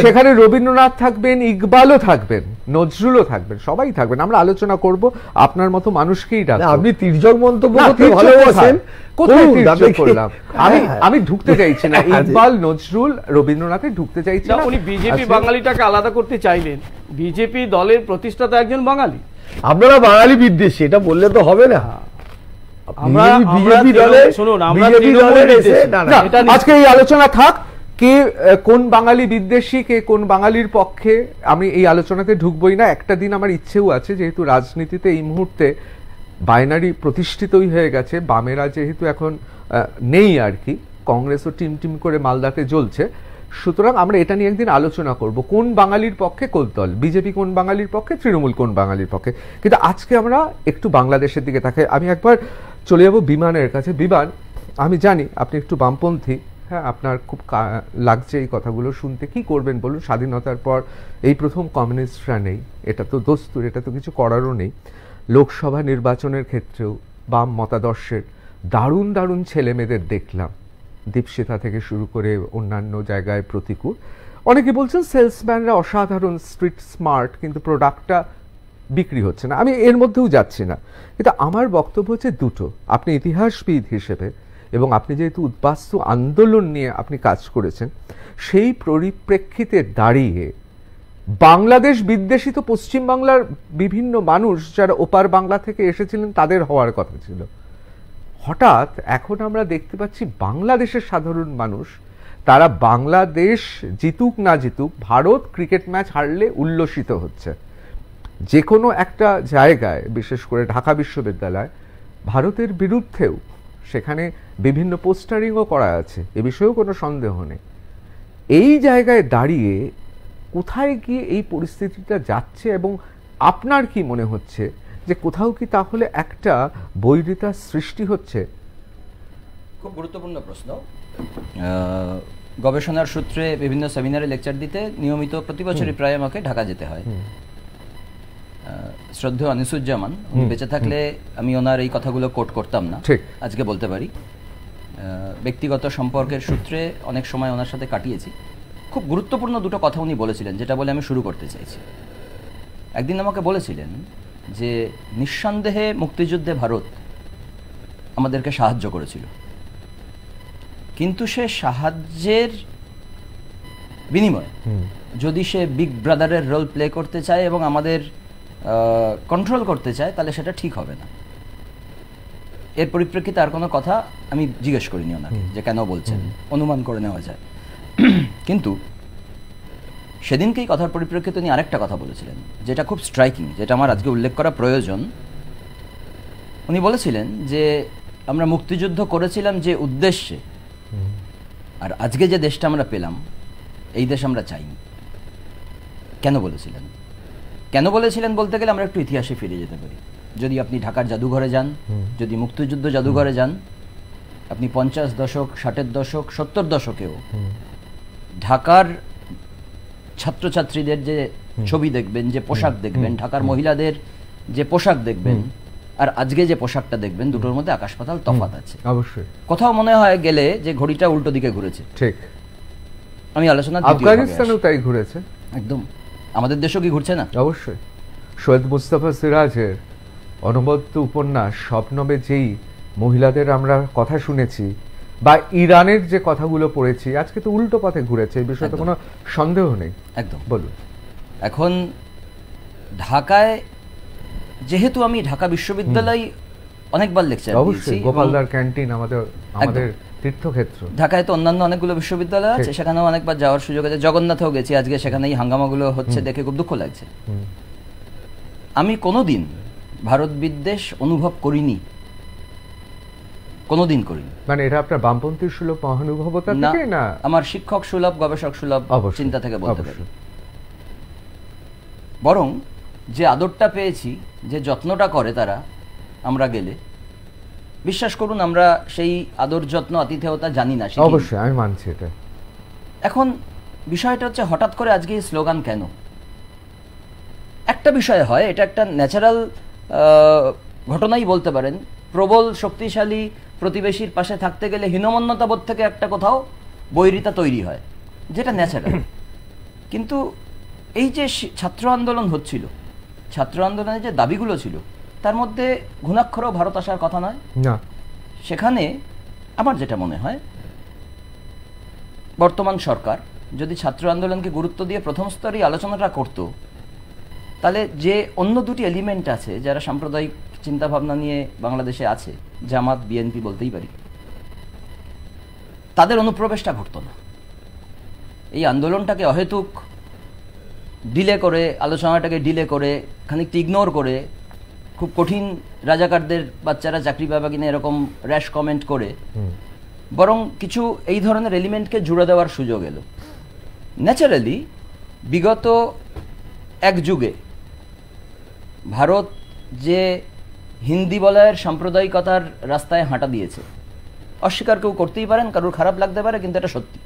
সেখানে রবীন্দ্রনাথ থাকবেন, ইকবালও থাকবেন, নজরুলও থাকবেন, সবাই থাকবেন, আমরা আলোচনা করব। আপনার মতো মানুষকেই ডাকবো। আপনি তির্যক মন্তব্য করতে ভালোবাসেন, আমি ঢুকতে চাইছি না, ইকবাল, নজরুল, রবীন্দ্রনাথে ঢুকতে চাইছি না। উনি বিজেপি বাঙালিটাকে আলাদা করতে চাইলেন, বিজেপি দলের প্রতিষ্ঠাতা একজন বাঙালি, আপনারা বাঙালি বিদ্বেষী, এটা বললে তো হবে না। আজকে এই আলোচনা থাক, কে কোন বাঙালি বিদ্বেষী, কে কোন বাঙালির পক্ষে, আমি এই আলোচনাতে ঢুকবই না। একটা দিন আমার ইচ্ছেও আছে, যেহেতু রাজনীতিতে এই মুহূর্তে বাইনারি প্রতিষ্ঠিতই হয়ে গেছে, বামেরা যেহেতু এখন নেই আর কি, কংগ্রেসও টিম টিম করে মালদাতে জ্বলছে, সুতরাং আমরা এটা নিয়ে একদিন আলোচনা করব, কোন বাঙালির পক্ষে কোন দল, বিজেপি কোন বাঙালির পক্ষে, তৃণমূল কোন বাঙালির পক্ষে। কিন্তু আজকে আমরা একটু বাংলাদেশের দিকে তাকাই। আমি একবার চলে যাব বিমানের কাছে। বিমান, আমি জানি আপনি একটু বামপন্থী, হ্যাঁ, আপনার খুব লাগছে এই কথাগুলো শুনতে, কি করবেন বলুন? স্বাধীনতার পর এই প্রথম কমিউনিস্টরা নেই, এটা তো দস্তুর, এটা তো কিছু করারও নেই। লোকসভা নির্বাচনের ক্ষেত্রেও বাম মতাদর্শের দারুণ দারুণ ছেলে মেয়েদের দেখলাম, দীপশিতা থেকে শুরু করে অন্যান্য জায়গায় প্রতিকূল। অনেকে বলছেন সেলসম্যানরা অসাধারণ, স্ট্রিট স্মার্ট, কিন্তু প্রোডাক্টটা বিক্রি হচ্ছে না। আমি এর মধ্যেও যাচ্ছি না, কিন্তু আমার বক্তব্য হচ্ছে দুটো। আপনি ইতিহাসবিদ হিসেবে, এবং আপনি যেহেতু উদ্বাস্তু আন্দোলন নিয়ে আপনি কাজ করেছেন, সেই পরিপ্রেক্ষিতে দাঁড়িয়ে বাংলাদেশ বিদ্বেষী তো পশ্চিমবাংলার বিভিন্ন মানুষ যারা ওপার বাংলা থেকে এসেছিলেন তাদের হওয়ার কথা ছিল, হঠাৎ এখন আমরা দেখতে পাচ্ছি বাংলাদেশের সাধারণ মানুষ, তারা বাংলাদেশ জিতুক না জিতুক, ভারত ক্রিকেট ম্যাচ হারলে উল্লসিত হচ্ছে। যে কোনো একটা জায়গায়, বিশেষ করে ঢাকা বিশ্ববিদ্যালয়, ভারতের বিরুদ্ধেও সেখানে বিভিন্ন পোস্টারিংও করা আছে, এ বিষয়েও কোনো সন্দেহ নেই। এই জায়গায় দাঁড়িয়ে কোথায় গিয়ে এই পরিস্থিতিটা যাচ্ছে, এবং আপনার কি মনে হচ্ছে যে কোথাও কি তাহলে একটা বৈরিতার সৃষ্টি হচ্ছে? খুব গুরুত্বপূর্ণ প্রশ্ন। গবেষণার সূত্রে বিভিন্ন সেমিনারে লেকচার দিতে নিয়মিত প্রতি বছরই প্রায় আমাকে ঢাকা যেতে হয়। শ্রদ্ধেয় আনিসুজ্জামান বেঁচে থাকলে আমি ওনার এই কথাগুলো কোট করতাম না, আজকে বলতে পারি। ব্যক্তিগত সম্পর্কের সূত্রে অনেক সময় ওনার সাথে কাটিয়েছি। খুব গুরুত্বপূর্ণ দুটো কথা উনি বলেছিলেন, যেটা বলে আমি শুরু করতে চাইছি। একদিন আমাকে বলেছিলেন যে নিঃসন্দেহে মুক্তিযুদ্ধে ভারত আমাদেরকে সাহায্য করেছিল, কিন্তু সে সাহায্যের বিনিময়ে যদি সে বিগ ব্রাদারের রোল প্লে করতে চায় এবং আমাদের কন্ট্রোল করতে চায়, তাহলে সেটা ঠিক হবে না। এর পরিপ্রেক্ষিতে আর কোনো কথা আমি জিজ্ঞেস করিনি ওনাকে যে কেন বলছেন, অনুমান করে নেওয়া যায়। কিন্তু সেদিনকেই কথার পরিপ্রেক্ষিতে উনি আরেকটা কথা বলেছিলেন, যেটা খুব স্ট্রাইকিং, যেটা আমার আজকে উল্লেখ করা প্রয়োজন। উনি বলেছিলেন যে আমরা মুক্তিযুদ্ধ করেছিলাম যে উদ্দেশ্যে, আর আজকে যে দেশটা আমরা পেলাম এই দেশ আমরা চাইনি। কেন বলেছিলেন? কেন বলেছিলেন বলতে গেলে আমরা একটু ইতিহাসে ফিরে যেতে পারি। যদি আপনি ঢাকার জাদুঘরে যান, যদি মুক্তিযুদ্ধ জাদুঘরে যান, আপনি 50 দশক, 60-এর দশক, 70 দশকেও ঢাকার ছাত্রছাত্রীদের যে ছবি দেখবেন, যে পোশাক দেখবেন, ঢাকার মহিলাদের যে পোশাক দেখবেন আর আজকে যে পোশাকটা দেখবেন, দুটোর মধ্যে আকাশ পাতাল তফাৎ আছে। অবশ্যই কোথাও মনে হয় গেলে যে ঘড়িটা উল্টো দিকে ঘুরেছে। ঠিক, আমি আলোচনা আফগানিস্তানেও তাই ঘুরেছে, একদম। আমাদের দেশও কি ঘুরছে না? অবশ্যই। সৈয়দ মুস্তাফা সিরাজের অনবদ্য উপন্যাস স্বপ্নবে যেই মহিলাদের আমরা কথা শুনেছি, বা ইরানের যে কথাগুলো পড়েছি, আজকে তো উল্টো পথে ঘুরেছে, এই বিষয়ে তো কোনো সন্দেহ নেই। একদম। বলুন। এখন ঢাকায়, যেহেতু আমি ঢাকা বিশ্ববিদ্যালয় অনেকবার লেকচার দিয়েছি, গোপালদার ক্যান্টিন আমাদের তীর্থক্ষেত্র, ঢাকায় তো অন্যান্য অনেকগুলো বিশ্ববিদ্যালয় আছে, সেখানেও অনেকবার যাওয়ার সুযোগ আছে। জগন্নাথেও গেছি, আজকে সেখানে এই হাঙ্গামাগুলো হচ্ছে দেখে খুব দুঃখ লাগছে। আমি কোনোদিন ভারত বিদ্বেষ অনুভব করিনি, কোনোদিন করিনি। মানে এটা আপনার বামপন্থী সুলভ মহানুভবতা থেকে না, আমার শিক্ষক সুলভ, গবেষক সুলভ চিন্তা থেকে বলতে পারি। বরং যে আদরটা পেয়েছি, যে যত্নটা করে তারা আমরা গেলে, বিশ্বাস করুন আমরা সেই আদর যত্ন আতিথেয়তা জানি না। অবশ্যই আমি মানছি এটা। এখন বিষয়টা হচ্ছে হঠাৎ করে আজকে এই স্লোগান কেন? একটা বিষয় হয়, এটা একটা ন্যাচারাল ঘটনাই বলতে পারেন। প্রবল শক্তিশালী প্রতিবেশীর পাশে থাকতে গেলে হীনমন্যতাবোধ থেকে একটা কোথাও বৈরিতা তৈরি হয়, যেটা ন্যাচারাল। কিন্তু এই যে ছাত্র আন্দোলন হচ্ছিল, ছাত্র আন্দোলনের যে দাবিগুলো ছিল, তার মধ্যে ঘুণাক্ষরও ভারত আসার কথা নয়। সেখানে আমার যেটা মনে হয়, বর্তমান সরকার যদি ছাত্র আন্দোলনকে গুরুত্ব দিয়ে প্রথম স্তরেই আলোচনাটা করত, তাহলে যে অন্য দুটি এলিমেন্ট আছে যারা সাম্প্রদায়িক চিন্তাভাবনা নিয়ে বাংলাদেশে আছে, জামাত, বিএনপি বলতেই পারি, তাদের অনুপ্রবেশটা ঘটত না। এই আন্দোলনটাকে অহেতুক ডিলে করে, আলোচনাটাকে ডিলে করে, খানিকটা ইগনোর করে, খুব কঠিন রাজাকারদের বাচ্চারা চাকরি পাবে কিনা এরকম র্যাশ কমেন্ট করে, বরং কিছু এই ধরনের এলিমেন্টকে জুড়ে দেওয়ার সুযোগ এলো। ন্যাচারালি বিগত এক যুগে ভারত যে হিন্দি বলয়ের সাম্প্রদায়িকতার রাস্তায় হাঁটা দিয়েছে, অস্বীকার কেউ করতেই পারেন, কারোর খারাপ লাগতে পারে, কিন্তু এটা সত্যি।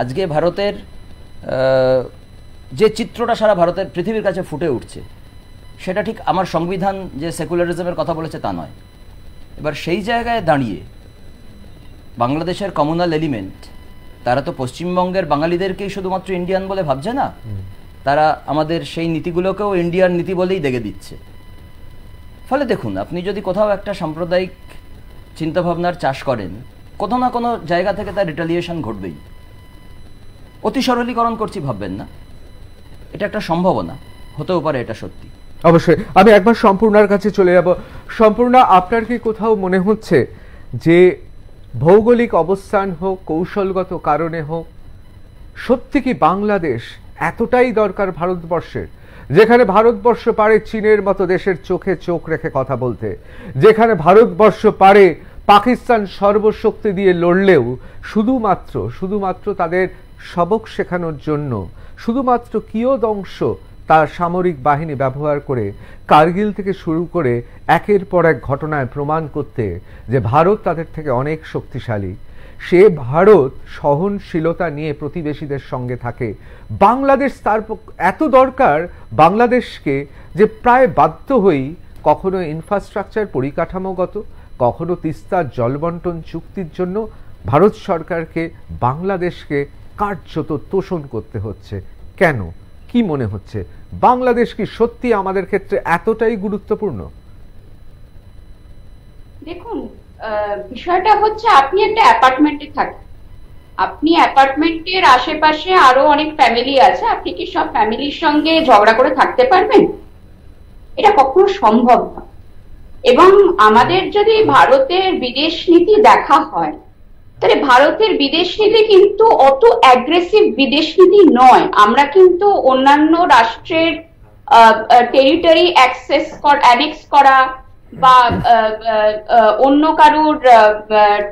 আজকে ভারতের যে চিত্রটা সারা ভারতের পৃথিবীর কাছে ফুটে উঠছে, সেটা ঠিক আমার সংবিধান যে সেকুলারিজমের কথা বলেছে তা নয়। এবার সেই জায়গায় দাঁড়িয়ে বাংলাদেশের কমিউনাল এলিমেন্ট, তারা তো পশ্চিমবঙ্গের বাঙালিদেরকেই শুধুমাত্র ইন্ডিয়ান বলে ভাবছে না, তারা আমাদের সেই নীতিগুলোকেও ইন্ডিয়ান নীতি বলেই দেখে দিচ্ছে। ফলে দেখুন, আপনি যদি কোথাও একটা সাম্প্রদায়িক চিন্তাভাবনার চাষ করেন, কোথাও না কোনো জায়গা থেকে তার রিটালিয়েশন ঘটবেই। অতি সরলীকরণ করছি ভাববেন না, এটা একটা সম্ভাবনা, হতেও পারে এটা সত্যি। অবশ্যই। আমি একবার সম্পূর্ণার কাছে চলে যাব। সম্পূর্ণা, আপনার কি কোথাও মনে হচ্ছে যে ভৌগোলিক অবস্থান হোক, কৌশলগত কারণে হোক, সত্যি কি বাংলাদেশ এতটাই দরকার ভারতবর্ষের, যেখানে ভারতবর্ষ পারে চীনের মতো দেশের চোখে চোখ রেখে কথা বলতে, যেখানে ভারতবর্ষ পারে পাকিস্তান সর্বশক্তি দিয়ে লড়লেও শুধুমাত্র তাদের সবক শেখানোর জন্য শুধুমাত্র কিয়দংশ তার সামরিক বাহিনী ব্যবহার করে কারগিল থেকে শুরু করে একের পর এক ঘটনায় প্রমাণ করতে যে ভারত তাদের থেকে অনেক শক্তিশালী, সে ভারত সহনশীলতা নিয়ে প্রতিবেশীদের সঙ্গে থাকে। বাংলাদেশ তার এত দরকার বাংলাদেশকে যে প্রায় বাধ্য হই কখনো ইনফ্রাস্ট্রাকচার পরিকাঠামোগত, কখনো তিস্তার জলবন্টন চুক্তির জন্য ভারত সরকারকে বাংলাদেশকে কার্যত তোষণ করতে হচ্ছে। কেন? কি মনে হচ্ছে, বাংলাদেশ কি সত্যি আমাদের ক্ষেত্রে এতটাই গুরুত্বপূর্ণ? দেখুন, বিষয়টা হচ্ছে আপনি একটা অ্যাপার্টমেন্টে থাকেন, আপনি অ্যাপার্টমেন্টের আশেপাশে আরো অনেক ফ্যামিলি আছে, আপনি কি সব ফ্যামিলির সঙ্গে ঝগড়া করে থাকতে পারবেন? এটা কখনো সম্ভব না। এবং আমাদের যদি ভারতের বিদেশ নীতি দেখা হয়, তাহলে ভারতের বিদেশ নীতি কিন্তু অত অ্যাগ্রেসিভ বিদেশ নীতি নয়। আমরা কিন্তু অন্যান্য রাষ্ট্রের টেরিটরি অ্যানেক্স করা বা অন্য কারুর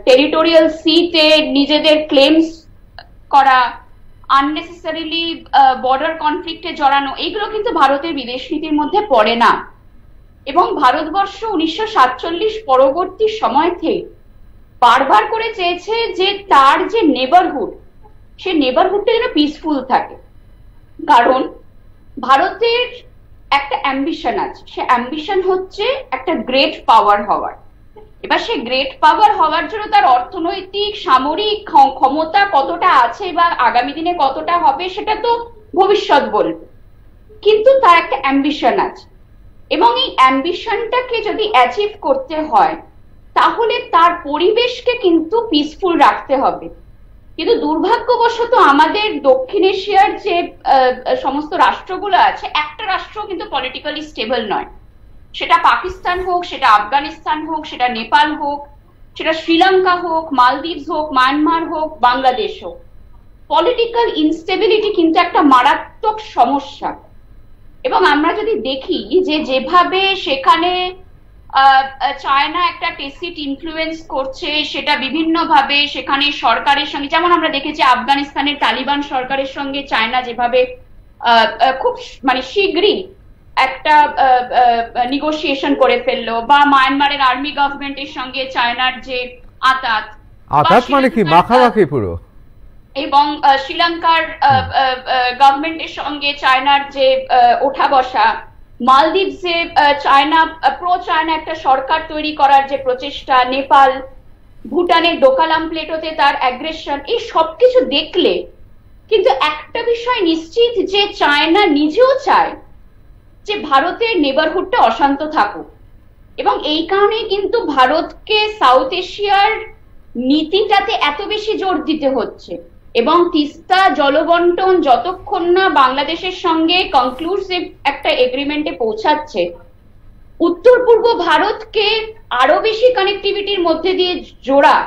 টেরিটোরিয়াল সিতে নিজেদের ক্লেমস করা, আননেসেসারিলি বর্ডার কনফ্লিক্টে জড়ানো, এগুলো কিন্তু ভারতের বিদেশ নীতির মধ্যে পড়ে না। এবং ভারতবর্ষ 1947 পরবর্তী সময় থেকে বারবার করে চেয়েছে যে তার যে নেবারহুড, সে নেবারহুডটা যেন পিসফুল থাকে। কারণ ভারতের একটা অ্যাম্বিশন আছে, সে অ্যাম্বিশন হচ্ছে একটা গ্রেট পাওয়ার হওয়ার। এবার সে গ্রেট পাওয়ার হওয়ার জন্য তার অর্থনৈতিক সামরিক ক্ষমতা কতটা আছে বা আগামী দিনে কতটা হবে সেটা তো ভবিষ্যৎ বলবে, কিন্তু তার একটা অ্যাম্বিশন আছে। এবং এই অ্যাম্বিশনটাকে যদি অ্যাচিভ করতে হয় তাহলে তার পরিবেশকে কিন্তু পিসফুল রাখতে হবে। কিন্তু দুর্ভাগ্যবশত আমাদের দক্ষিণ এশিয়ার যে সমস্ত রাষ্ট্রগুলো আছে, একটা রাষ্ট্র কিন্তু পলিটিক্যালি স্টেবল নয়। সেটা পাকিস্তান হোক, সেটা আফগানিস্তান হোক, সেটা নেপাল হোক, সেটা শ্রীলঙ্কা হোক, মালদ্বীপস হোক, মায়ানমার হোক, বাংলাদেশ হোক, পলিটিক্যাল ইনস্টেবিলিটি কিন্তু একটা মারাত্মক সমস্যা। এবং আমরা যদি দেখি যে যেভাবে সেখানে চায়না একটা টেসিট ইনফ্লুয়েন্স করছে, সেটা বিভিন্ন ভাবে সেখানে সরকারের সঙ্গে, যেমন আমরা দেখেছি আফগানিস্তানের তালিবান সরকারের সঙ্গে চায়না যেভাবে খুব মানে শীঘ্রই একটা নেগোসিয়েশন করে ফেললো, বা মায়ানমারের আর্মি গভর্নমেন্টের সঙ্গে চায়নার যে আতাত মানে কি মাখামাখি পুরো, এবং শ্রীলঙ্কার গভর্নমেন্টের সঙ্গে চায়নার যে ওঠা বসা, মালদ্বীপসে চায়না প্রো চায়না একটা সরকার তৈরি করার যে প্রচেষ্টা, নেপাল, ভুটানের ডোকালাম প্লেটোতে তার অ্যাগ্রেশন, এই সবকিছু দেখলে কিন্তু একটা বিষয় নিশ্চিত যে চায়না নিজেও চায় যে ভারতের নেবারহুডটা অশান্ত থাকুক। এবং এই কারণেই কিন্তু ভারতকে সাউথ এশিয়ার নীতিটাতে এত বেশি জোর দিতে হচ্ছে। এবং তিস্তা জলবন্টন যতক্ষণ না বাংলাদেশের সঙ্গে কনক্লুসিভ একটা এগ্রিমেন্টে পৌঁছাচ্ছে, উত্তর পূর্ব ভারতকে আরো বেশি কানেক্টিভিটির মধ্যে দিয়ে জোড়া,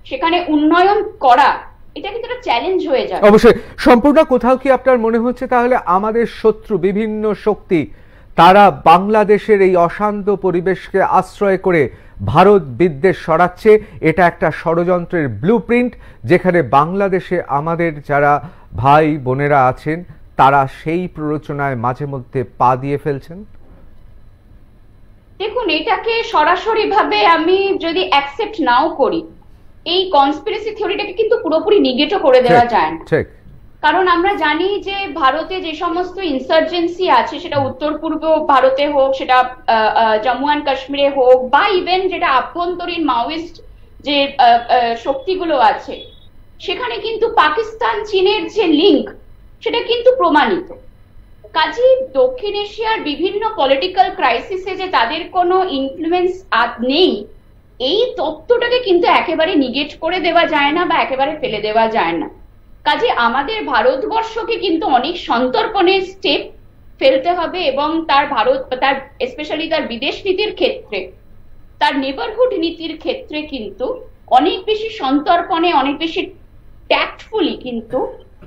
সেখানে উন্নয়ন করা, এটা কিন্তু একটা চ্যালেঞ্জ হয়ে যায়। অবশ্যই সম্পূর্ণ। কোথাও কি আপনার মনে হচ্ছে তাহলে আমাদের শত্রু বিভিন্ন শক্তি তারা বাংলাদেশের এই অশান্ত পরিবেশকে আশ্রয় করে ভারত বিদ্বেষ ছড়াচ্ছে? এটা একটা ষড়যন্ত্রের ব্লুপ্রিন্ট, যেখানে বাংলাদেশে আমাদের যারা ভাই বোনেরা আছেন তারা সেই প্ররোচনায় মাঝে মধ্যে পা দিয়ে ফেলছেন। দেখুন, এটাকে সরাসরি ভাবে আমি যদি অ্যাকসেপ্ট নাও করি, এই কনস্পিরেসি থিওরিটাকে কিন্তু পুরোপুরি নিগেটও করে দেওয়া যায় না। ঠিক, কারণ আমরা জানি যে ভারতে যে সমস্ত ইনসার্জেন্সি আছে, সেটা উত্তর পূর্ব ভারতে হোক, সেটা জম্মু অ্যান্ড কাশ্মীরে হোক, বা ইভেন যেটা আভ্যন্তরীণ মাওয়িস্ট যে শক্তিগুলো আছে, সেখানে কিন্তু পাকিস্তান চীনের যে লিঙ্ক সেটা কিন্তু প্রমাণিত। কাজেই দক্ষিণ এশিয়ার বিভিন্ন পলিটিক্যাল ক্রাইসিসে যে তাদের কোনো ইনফ্লুয়েন্স নেই, এই তত্ত্বটাকে কিন্তু একেবারে নিগেট করে দেওয়া যায় না বা একেবারে ফেলে দেওয়া যায় না। কাজে আমাদের ভারতবর্ষকে কিন্তু অনেক সন্তর্পণের স্টেপ ফেলতে হবে, এবং তার স্পেশালি তার বিদেশ নীতির ক্ষেত্রে, তার নেবারহুড নীতির ক্ষেত্রে কিন্তু অনেক বেশি সন্তর্পণে, অনেক বেশি ট্যাক্টফুলি কিন্তু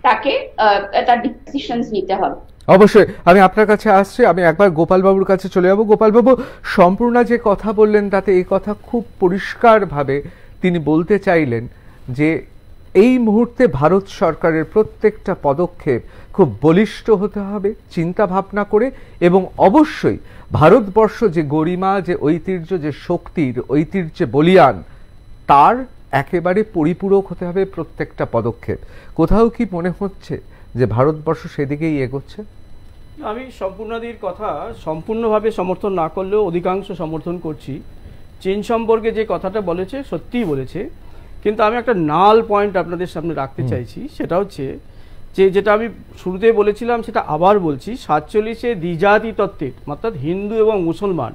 তাকে তার ডিসিশনস নিতে হবে। অবশ্যই আমি আপনার কাছে আসছি, আমি একবার গোপাল বাবুর কাছে চলে যাব। গোপাল বাবু, সম্পূর্ণা যে কথা বললেন তাতে এই কথা খুব পরিষ্কারভাবে তিনি বলতে চাইলেন যে এই মুহূর্তে ভারত সরকারের প্রত্যেকটা পদক্ষেপ খুব বলিষ্ঠ হতে হবে চিন্তা ভাবনা করে, এবং অবশ্যই ভারতবর্ষ যে গরিমা, যে ঐতিহ্য, যে শক্তির ঐতিহ্যে বলিয়ান, তার একেবারে পরিপূরক হতে হবে প্রত্যেকটা পদক্ষেপ। কোথাও কি মনে হচ্ছে যে ভারতবর্ষ সেদিকেই এগোচ্ছে? আমি সম্পূর্ণাদির কথা সম্পূর্ণভাবে সমর্থন না করলেও অধিকাংশ সমর্থন করছি। চীন সম্পর্কে যে কথাটা বলেছে সত্যিই বলেছে, কিন্তু আমি একটা নাল পয়েন্ট আপনাদের সামনে রাখতে চাইছি। সেটা হচ্ছে যে যেটা আমি শুরুতেই বলেছিলাম, সেটা আবার বলছি, 47-এ দ্বিজাতি তত্ত্বের, অর্থাৎ হিন্দু এবং মুসলমান,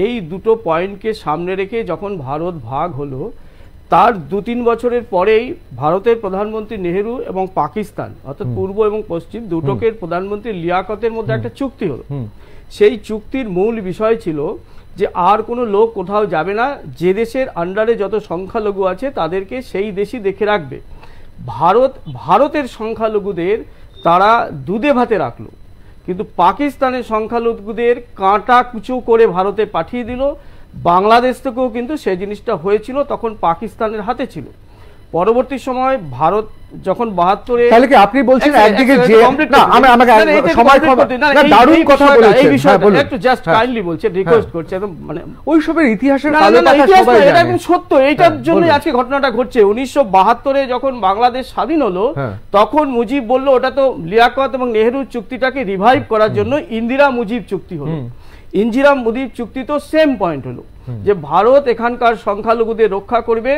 এই দুটো পয়েন্টকে সামনে রেখে যখন ভারত ভাগ হলো, তার 2-3 বছরের পরেই ভারতের প্রধানমন্ত্রী নেহেরু এবং পাকিস্তান অর্থাৎ পূর্ব এবং পশ্চিম দুটোকের প্রধানমন্ত্রী লিয়াকতের মধ্যে একটা চুক্তি হলো। সেই চুক্তির মূল বিষয় ছিল যে আর কোনো লোক কোথাও যাবে না, যে দেশের আন্ডারে যত সংখ্যালঘু আছে তাদেরকে সেই দেশই দেখে রাখবে। ভারতের সংখ্যালঘুদের তারা দুধে ভাতে রাখলো, কিন্তু পাকিস্তানের সংখ্যালঘুদের কাঁটা কুচো করে ভারতে পাঠিয়ে দিল। বাংলাদেশ থেকেও কিন্তু সেই জিনিসটা হয়েছিল, তখন পাকিস্তানের হাতে ছিল। পরবর্তী সময় ভারত যখন 72-এ, তাহলে কি আপনি বলছেন একদিকে যে না আমাকে সময় না দারুণ কথা বলেছেন, এই বিষয়টা একটু জাস্ট কাইন্ডলি বলছি, রিকোয়েস্ট করছি, একদম মানে ওই সবের ইতিহাসের কালো কথা সবাই জানে, এটা একদম সত্য। এইটার জন্য আজকে ঘটনাটা ঘটছে। 1972-এ যখন বাংলাদেশ স্বাধীন হলো, তখন মুজিব বলল ওটা তো লিয়াকত এবং নেহেরুর চুক্তিটাকে রিভাইভ করার জন্য ইন্দিরা মুজিব চুক্তি হলো। ইন্দিরা মুজিব চুক্তি তো সেম পয়েন্ট হলো যে ভারত এখানকার সংখ্যালঘুদের রক্ষা করবে,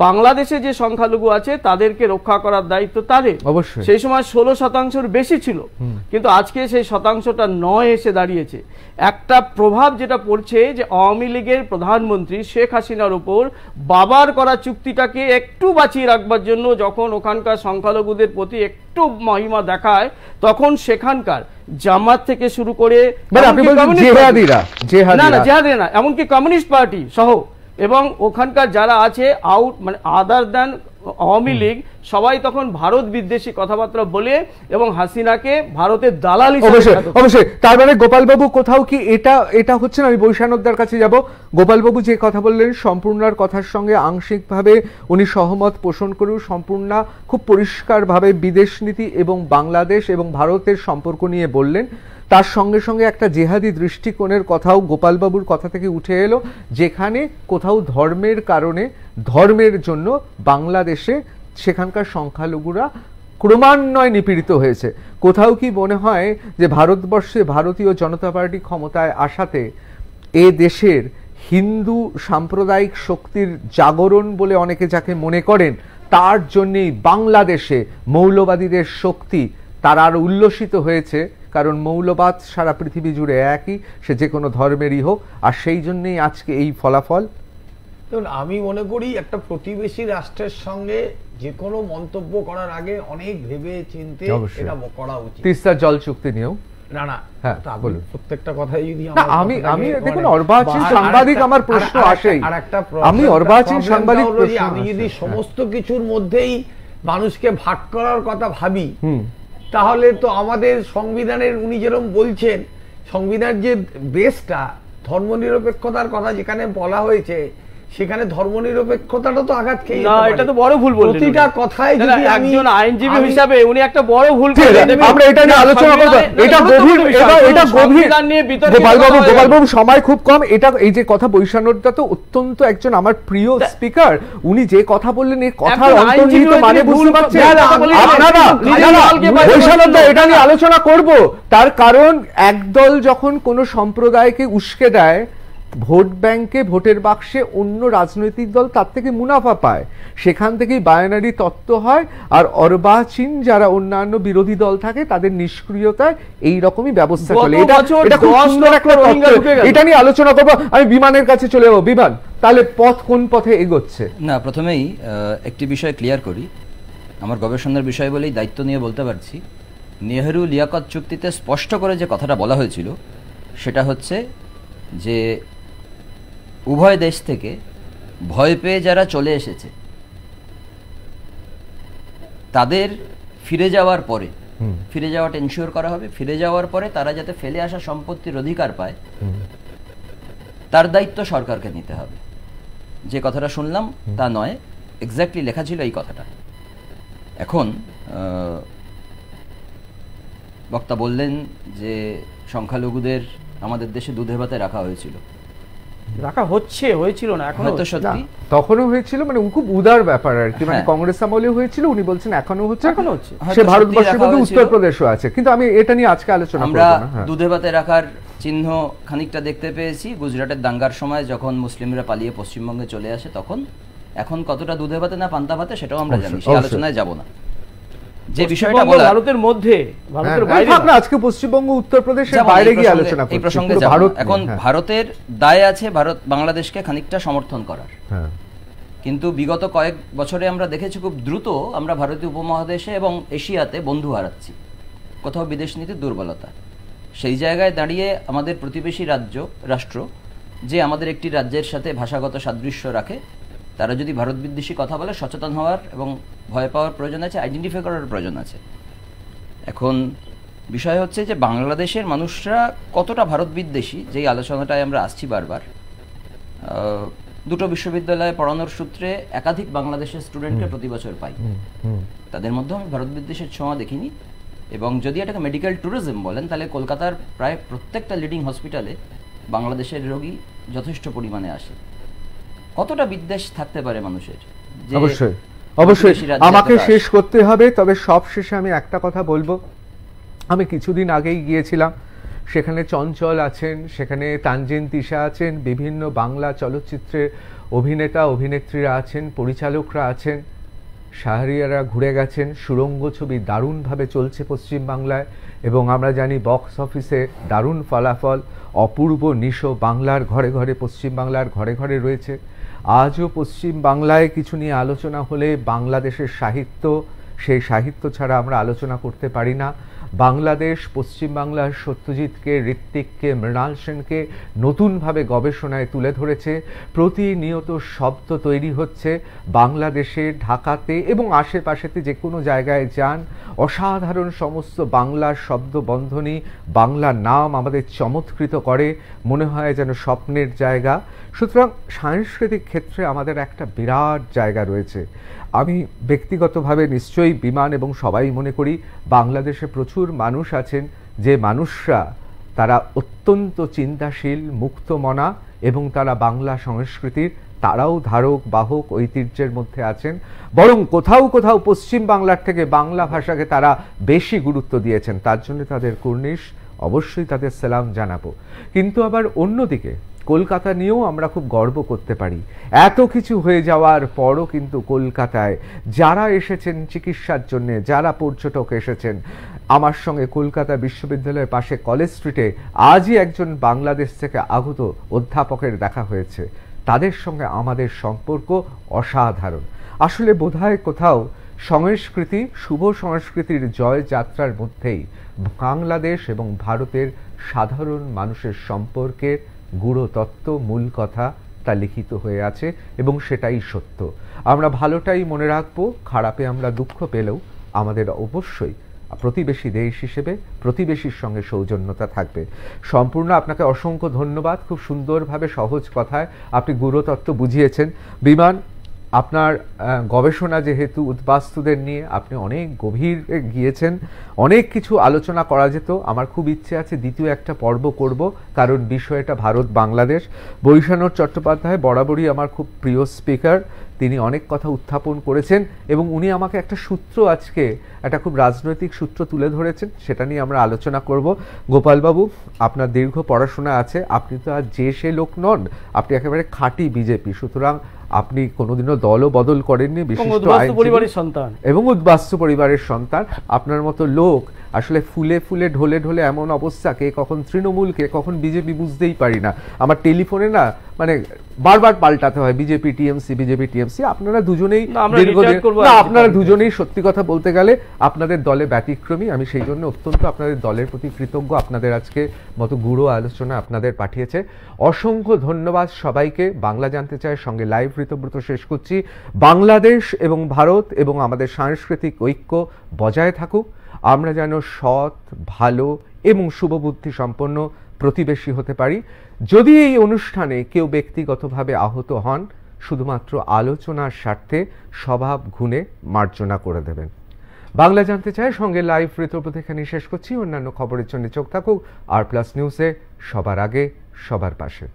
বাংলাদেশে যে সংখ্যালঘু আছে তাদেরকে রক্ষা করার দায়িত্ব তাদের। অবশ্যই সেই সময় 16% বেশি ছিল, কিন্তু আজকে সেই শতাংশটা 9 এসে দাঁড়িয়েছে। একটা প্রভাব যেটা পড়ছে যে আওয়ামী লীগের প্রধানমন্ত্রী শেখ হাসিনার উপর বাবার করা চুক্তিটাকে একটু বাঁচিয়ে রাখবার জন্য যখন ওখানকার সংখ্যালঘুদের প্রতি একটু মহিমা দেখায়, তখন সেখানকার জামাত থেকে শুরু করে এমনকি কমিউনিস্ট পার্টি সহ এবং ওখানকার যারা আছে মানে আদার দ্যান আওয়ামী লীগ, সবাই তখন ভারত বিদ্বেষী কথাবার্তা বলে এবং হাসিনাকে ভারতের দালাল হিসেবে। অবশ্যই তার মানে গোপালবাবু কোথাও কি এটা হচ্ছে না, আমি বৈশানকদার কাছে যাব। গোপালবাবু যে কথা বললেন সম্পূর্ণার কথার সঙ্গে আংশিকভাবে উনি সহমত পোষণ করেও সম্পূর্ণা খুব পরিষ্কারভাবে বিদেশ নীতি এবং বাংলাদেশ এবং ভারতের সম্পর্ক নিয়ে বললেন। তার সঙ্গে সঙ্গে একটা জেহাদি দৃষ্টিকোণের কথাও গোপালবাবুর কথা থেকে উঠে এলো, যেখানে কোথাও ধর্মের কারণে ধর্মের জন্য বাংলাদেশে সেখানকার সংখ্যালঘুরা ক্রমান্বয়ে নিপীড়িত হয়েছে। কোথাও কি মনে হয় যে ভারতবর্ষে ভারতীয় জনতা পার্টি ক্ষমতায় আসাতে এ দেশের হিন্দু সাম্প্রদায়িক শক্তির জাগরণ বলে অনেকে যাকে মনে করেন, তার জন্যেই বাংলাদেশে মৌলবাদীদের শক্তি তারা আরো উল্লসিত হয়েছে, কারণ মৌলবাদ সারা পৃথিবী জুড়ে একই, সে যে কোনো ধর্মেরই হোক, আর সেই জন্যই আজকে এই ফলাফল। আমি মনে করি একটা প্রতিবেশী রাষ্ট্রের সঙ্গে যে কোনো মন্তব্য করার আগে অনেক ভেবে চিন্তে এটা করা উচিত। তিস্তা জল চুক্তি নিয়েও প্রত্যেকটা কথাই যদি আমি দেখুন অর্বাচীন সাংবাদিক, আমার প্রশ্ন আসেই, আমি অর্বাচীন সাংবাদিক, আমি যদি সমস্ত কিছুর মধ্যেই মানুষকে ভাগ করার কথা ভাবি, তাহলে তো আমাদের সংবিধানের উনি যেরকম বলছেন, সংবিধান যে বেসটা ধর্মনিরপেক্ষতার কথা যেখানে বলা হয়েছে, সেখানে ধর্মনিরপেক্ষতাটা তো আঘাত খেয়ে না, এটা তো বড় ভুল বললেন। প্রতিটা কথাই যদি একজন আইনজীবী হিসাবে উনি একটা বড় ভুল করলেন। আমরা এটা নিয়ে আলোচনা করব, এটা গভীর গোপালবাবু সময় খুব কম। এটা এই যে কথা বৈশানকদা তো অত্যন্ত একজন আমার প্রিয় স্পিকার, উনি যে কথা বললেন এই কথার অন্তর্নিহিত মানে বুঝতে পারছেন আপনারা? বৈশানকদা এটা নিয়ে আলোচনা করব, তার কারণ একদল যখন কোনো সম্প্রদায়কে উস্কে দেয়, ভোট ব্যাংকে ভোটের বাক্সে অন্য রাজনৈতিক দল তার থেকে মুনাফা পায়, সেখান থেকেই বায়নারি তত্ত্ব হয়, আর অর্বাচীন যারা অন্যান্য বিরোধী দল থাকে তাদের নিষ্ক্রিয়তায় এই রকমই ব্যবস্থা চলে। এটা নিয়ে আলোচনা করবো। আমি বিমানের কাছে চলে যাবো। বিমান, তাহলে পথ কোন পথে এগোচ্ছে? না, প্রথমেই একটি বিষয় ক্লিয়ার করি, আমার গবেষণার বিষয় বলেই দায়িত্ব নিয়ে বলতে পারছি। নেহেরু লিয়াকত চুক্তিতে স্পষ্ট করে যে কথাটা বলা হয়েছিল সেটা হচ্ছে যে উভয় দেশ থেকে ভয় পেয়ে যারা চলে এসেছে তাদের ফিরে যাওয়ার পরে, ফিরে যাওয়াটা এনশিওর করা হবে, ফিরে যাওয়ার পরে তারা যাতে ফেলে আসা সম্পত্তির অধিকার পায় তার দায়িত্ব সরকারকে নিতে হবে। যে কথাটা শুনলাম তা নয়, এক্স্যাক্টলি লেখা ছিল এই কথাটা। এখন বক্তা বললেন যে সংখ্যালঘুদের আমাদের দেশে দুধে ভাতে রাখা হয়েছিল, রাখা হয়েছিল না, এখনো তো সত্যি তখনও হয়েছিল, মানে খুব উদার ব্যাপার আর কি, মানে কংগ্রেস আমলেও হয়েছিল, উনি বলছেন এখনো হচ্ছে। সে ভারতবর্ষের মধ্যে উত্তরপ্রদেশও আছে, কিন্তু আমি এটা নিয়ে আজকে আলোচনা করব না। আমরা দুধে ভাতে রাখার চিহ্ন খানিকটা দেখতে পেয়েছি গুজরাটের দাঙ্গার সময়, যখন মুসলিমরা পালিয়ে পশ্চিমবঙ্গে চলে আসে তখন। এখন কতটা দুধে ভাতে না পান্তা ভাতে সেটাও আমরা জানি, সেই আলোচনায় যাব না। যে বিষয়টা বলা ভারতের মধ্যে, ভারতের বাইরে না, আজকে পশ্চিমবঙ্গ উত্তরপ্রদেশের বাইরে গিয়ে আলোচনা করব। এই প্রসঙ্গে যাব। এখন ভারতের দায় আছে ভারত বাংলাদেশকে খানিকটা সমর্থন করার, কিন্তু বিগত কয়েক বছরে আমরা দেখেছি খুব দ্রুত আমরা ভারতীয় উপমহাদেশে এবং এশিয়াতে বন্ধু হারাচ্ছি, কোথাও বিদেশ নীতির দুর্বলতা। সেই জায়গায় দাঁড়িয়ে আমাদের প্রতিবেশী রাষ্ট্র যে আমাদের একটি রাজ্যের সাথে ভাষাগত সাদৃশ্য রাখে, তারা যদি ভারত বিদ্বেষী কথা বলে সচেতন হওয়ার এবং ভয় পাওয়ার প্রয়োজন আছে, আইডেন্টিফাই করার প্রয়োজন আছে। এখন বিষয় হচ্ছে যে বাংলাদেশের মানুষরা কতটা ভারত বিদ্বেষী, যেই আলোচনাটায় আমরা আসছি বারবার। দুটো বিশ্ববিদ্যালয়ে পড়ানোর সূত্রে একাধিক বাংলাদেশের স্টুডেন্টকে প্রতি বছর পাই, তাদের মধ্যে আমি ভারত বিদ্বেষের ছোঁয়া দেখিনি। এবং যদি এটাকে মেডিকেল ট্যুরিজম বলেন, তাহলে কলকাতার প্রায় প্রত্যেকটা লিডিং হসপিটালে বাংলাদেশের রোগী যথেষ্ট পরিমাণে আসে। কতটা বিদ্বেষ থাকতে পারে মানুষের? অবশ্যই অবশ্যই আমাকে শেষ করতে হবে, তবে সব শেষে আমি একটা কথা বলবো। আমি কিছুদিন আগেই গিয়েছিলাম, সেখানে চঞ্চল আছেন, সেখানে তানজিন তিশা আছেন, বিভিন্ন বাংলা চলচ্চিত্রের অভিনেতা অভিনেত্রীরা আছেন, পরিচালকরা আছেন, শাহরিয়ারা ঘুরে গেছেন। সুরঙ্গ ছবি দারুণভাবে চলছে পশ্চিমবাংলায় এবং আমরা জানি বক্স অফিসে দারুণ ফলাফল। অপূর্ব নিশো বাংলার ঘরে ঘরে, পশ্চিমবাংলার ঘরে ঘরে রয়েছে। আজও পশ্চিমবাংলায় কিছু নিয়ে আলোচনা হলে বাংলাদেশের সাহিত্য, সেই সাহিত্য ছাড়া আমরা আলোচনা করতে পারি না। বাংলাদেশ পশ্চিমবাংলার সত্যজিৎকে, ঋত্বিককে, মৃণাল সেনকে নতুনভাবে গবেষণায় তুলে ধরেছে। প্রতিনিয়ত শব্দ তৈরি হচ্ছে বাংলাদেশে, ঢাকাতে এবং আশেপাশেতে যে কোনো জায়গায় যান, অসাধারণ সমস্ত বাংলার শব্দ বন্ধনী, বাংলা নাম আমাদের চমৎকৃত করে, মনে হয় যেন স্বপ্নের জায়গা। সুতরাং সাংস্কৃতিক ক্ষেত্রে আমাদের একটা বিরাট জায়গা রয়েছে। আমি ব্যক্তিগতভাবে নিশ্চয়ই বিমান এবং সবাই মনে করি বাংলাদেশে প্রচুর মানুষ আছেন যে মানুষরা তারা অত্যন্ত চিন্তাশীল, মুক্তমনা এবং তারা বাংলা সংস্কৃতির তারাও ধারক বাহক ঐতিহ্যের মধ্যে আছেন। বরং কোথাও কোথাও পশ্চিম বাংলার থেকে বাংলা ভাষাকে তারা বেশি গুরুত্ব দিয়েছেন, তার জন্য তাদের কুর্নিশ, অবশ্যই তাদের সালাম জানাবো। কিন্তু আবার অন্যদিকে কলকাতা নিয়েও আমরা খুব গর্ব করতে পারি। এত কিছু হয়ে যাওয়ার পরও কিন্তু কলকাতায় যারা এসেছেন চিকিৎসার জন্য, যারা পর্যটক এসেছেন, আমার সঙ্গে কলকাতা বিশ্ববিদ্যালয়ের পাশে কলেজ স্ট্রিটে আজই একজন বাংলাদেশ থেকে আগত অধ্যাপকের দেখা হয়েছে। তাদের সঙ্গে আমাদের সম্পর্ক অসাধারণ। আসলে বোধহয় কোথাও সংস্কৃতি, শুভ সংস্কৃতির জয় যাত্রার মধ্যেই বাংলাদেশ এবং ভারতের সাধারণ মানুষের সম্পর্কের গুড়ো তত্ত্ব, মূল কথা তা লিখিত হয়ে আছে এবং সেটাই সত্য। আমরা ভালোটাই মনে রাখবো, খারাপে আমরা দুঃখ পেলেও আমাদের অবশ্যই প্রতিবেশী দেশ হিসেবে প্রতিবেশীর সঙ্গে সৌজন্যতা থাকবে। সম্পূর্ণ আপনাকে অসংখ্য ধন্যবাদ। খুব সুন্দরভাবে সহজ কথায় আপনি গুড়ো তত্ত্ব বুঝিয়েছেন। বিমান, আপনার গবেষণা যেহেতু উদ্বাস্তুদের নিয়ে, আপনি অনেক গভীরে গিয়েছেন, অনেক কিছু আলোচনা করা যেত। আমার খুব ইচ্ছে আছে দ্বিতীয় একটা পর্ব করব, কারণ বিষয়টা ভারত বাংলাদেশ। বৈশানর চট্টোপাধ্যায় বরাবরই আমার খুব প্রিয় স্পিকার, তিনি অনেক কথা উত্থাপন করেছেন এবং উনি আমাকে একটা সূত্র, আজকে একটা খুব রাজনৈতিক সূত্র তুলে ধরেছেন, সেটা নিয়ে আমরা আলোচনা করব। গোপালবাবু, আপনার দীর্ঘ পড়াশোনা আছে, আপনি তো আর যে সে লোক নন, আপনি একেবারে খাঁটি বিজেপি, সুতরাং আপনি কোনোদিনও দলও বদল করেননি, বিশিষ্ট পরিবারের সন্তান এবং উদ্বাস্তু পরিবারের সন্তান। আপনার মতো লোক আসলে ফুলে ফুলে ঢলে ঢলে এমন অবস্থা, কে কখন তৃণমূল কে কখন বিজেপি বুঝতেই পারি না। আমার টেলিফোনে না মানে বারবার পাল্টাতে হয়, বিজেপি টিএমসি, বিজেপি টিএমসি। আপনারা দুজনেই আপনারা দুজনেই সত্যি কথা বলতে গেলে আপনাদের দলে ব্যতিক্রমী। আমি সেই জন্য অত্যন্ত আপনাদের দলের প্রতি কৃতজ্ঞ। আপনাদের আজকে মতো গুড়ো আলোচনা আপনাদের পাঠিয়েছে। অসংখ্য ধন্যবাদ সবাইকে। বাংলা জানতে চায় সঙ্গে লাইভ ঋতব্রত শেষ করছি। বাংলাদেশ এবং ভারত এবং আমাদের সাংস্কৃতিক ঐক্য বজায় থাকুক। আমরা যেন সৎ, ভালো এবং শুভবুদ্ধি সম্পন্ন প্রতিবেশী হতে পারি। যদি এই অনুষ্ঠানে কেউ ব্যক্তিগতভাবে আহত হন, শুধুমাত্র আলোচনার স্বার্থে স্বভাব গুণে মার্জনা করে দেবেন। বাংলা জানতে চায় সঙ্গে লাইভ ঋতব্রত এখানে শেষ করছি। অন্যান্য খবরের জন্য চোখ থাকুক আর প্লাস নিউজে, সবার আগে সবার পাশে।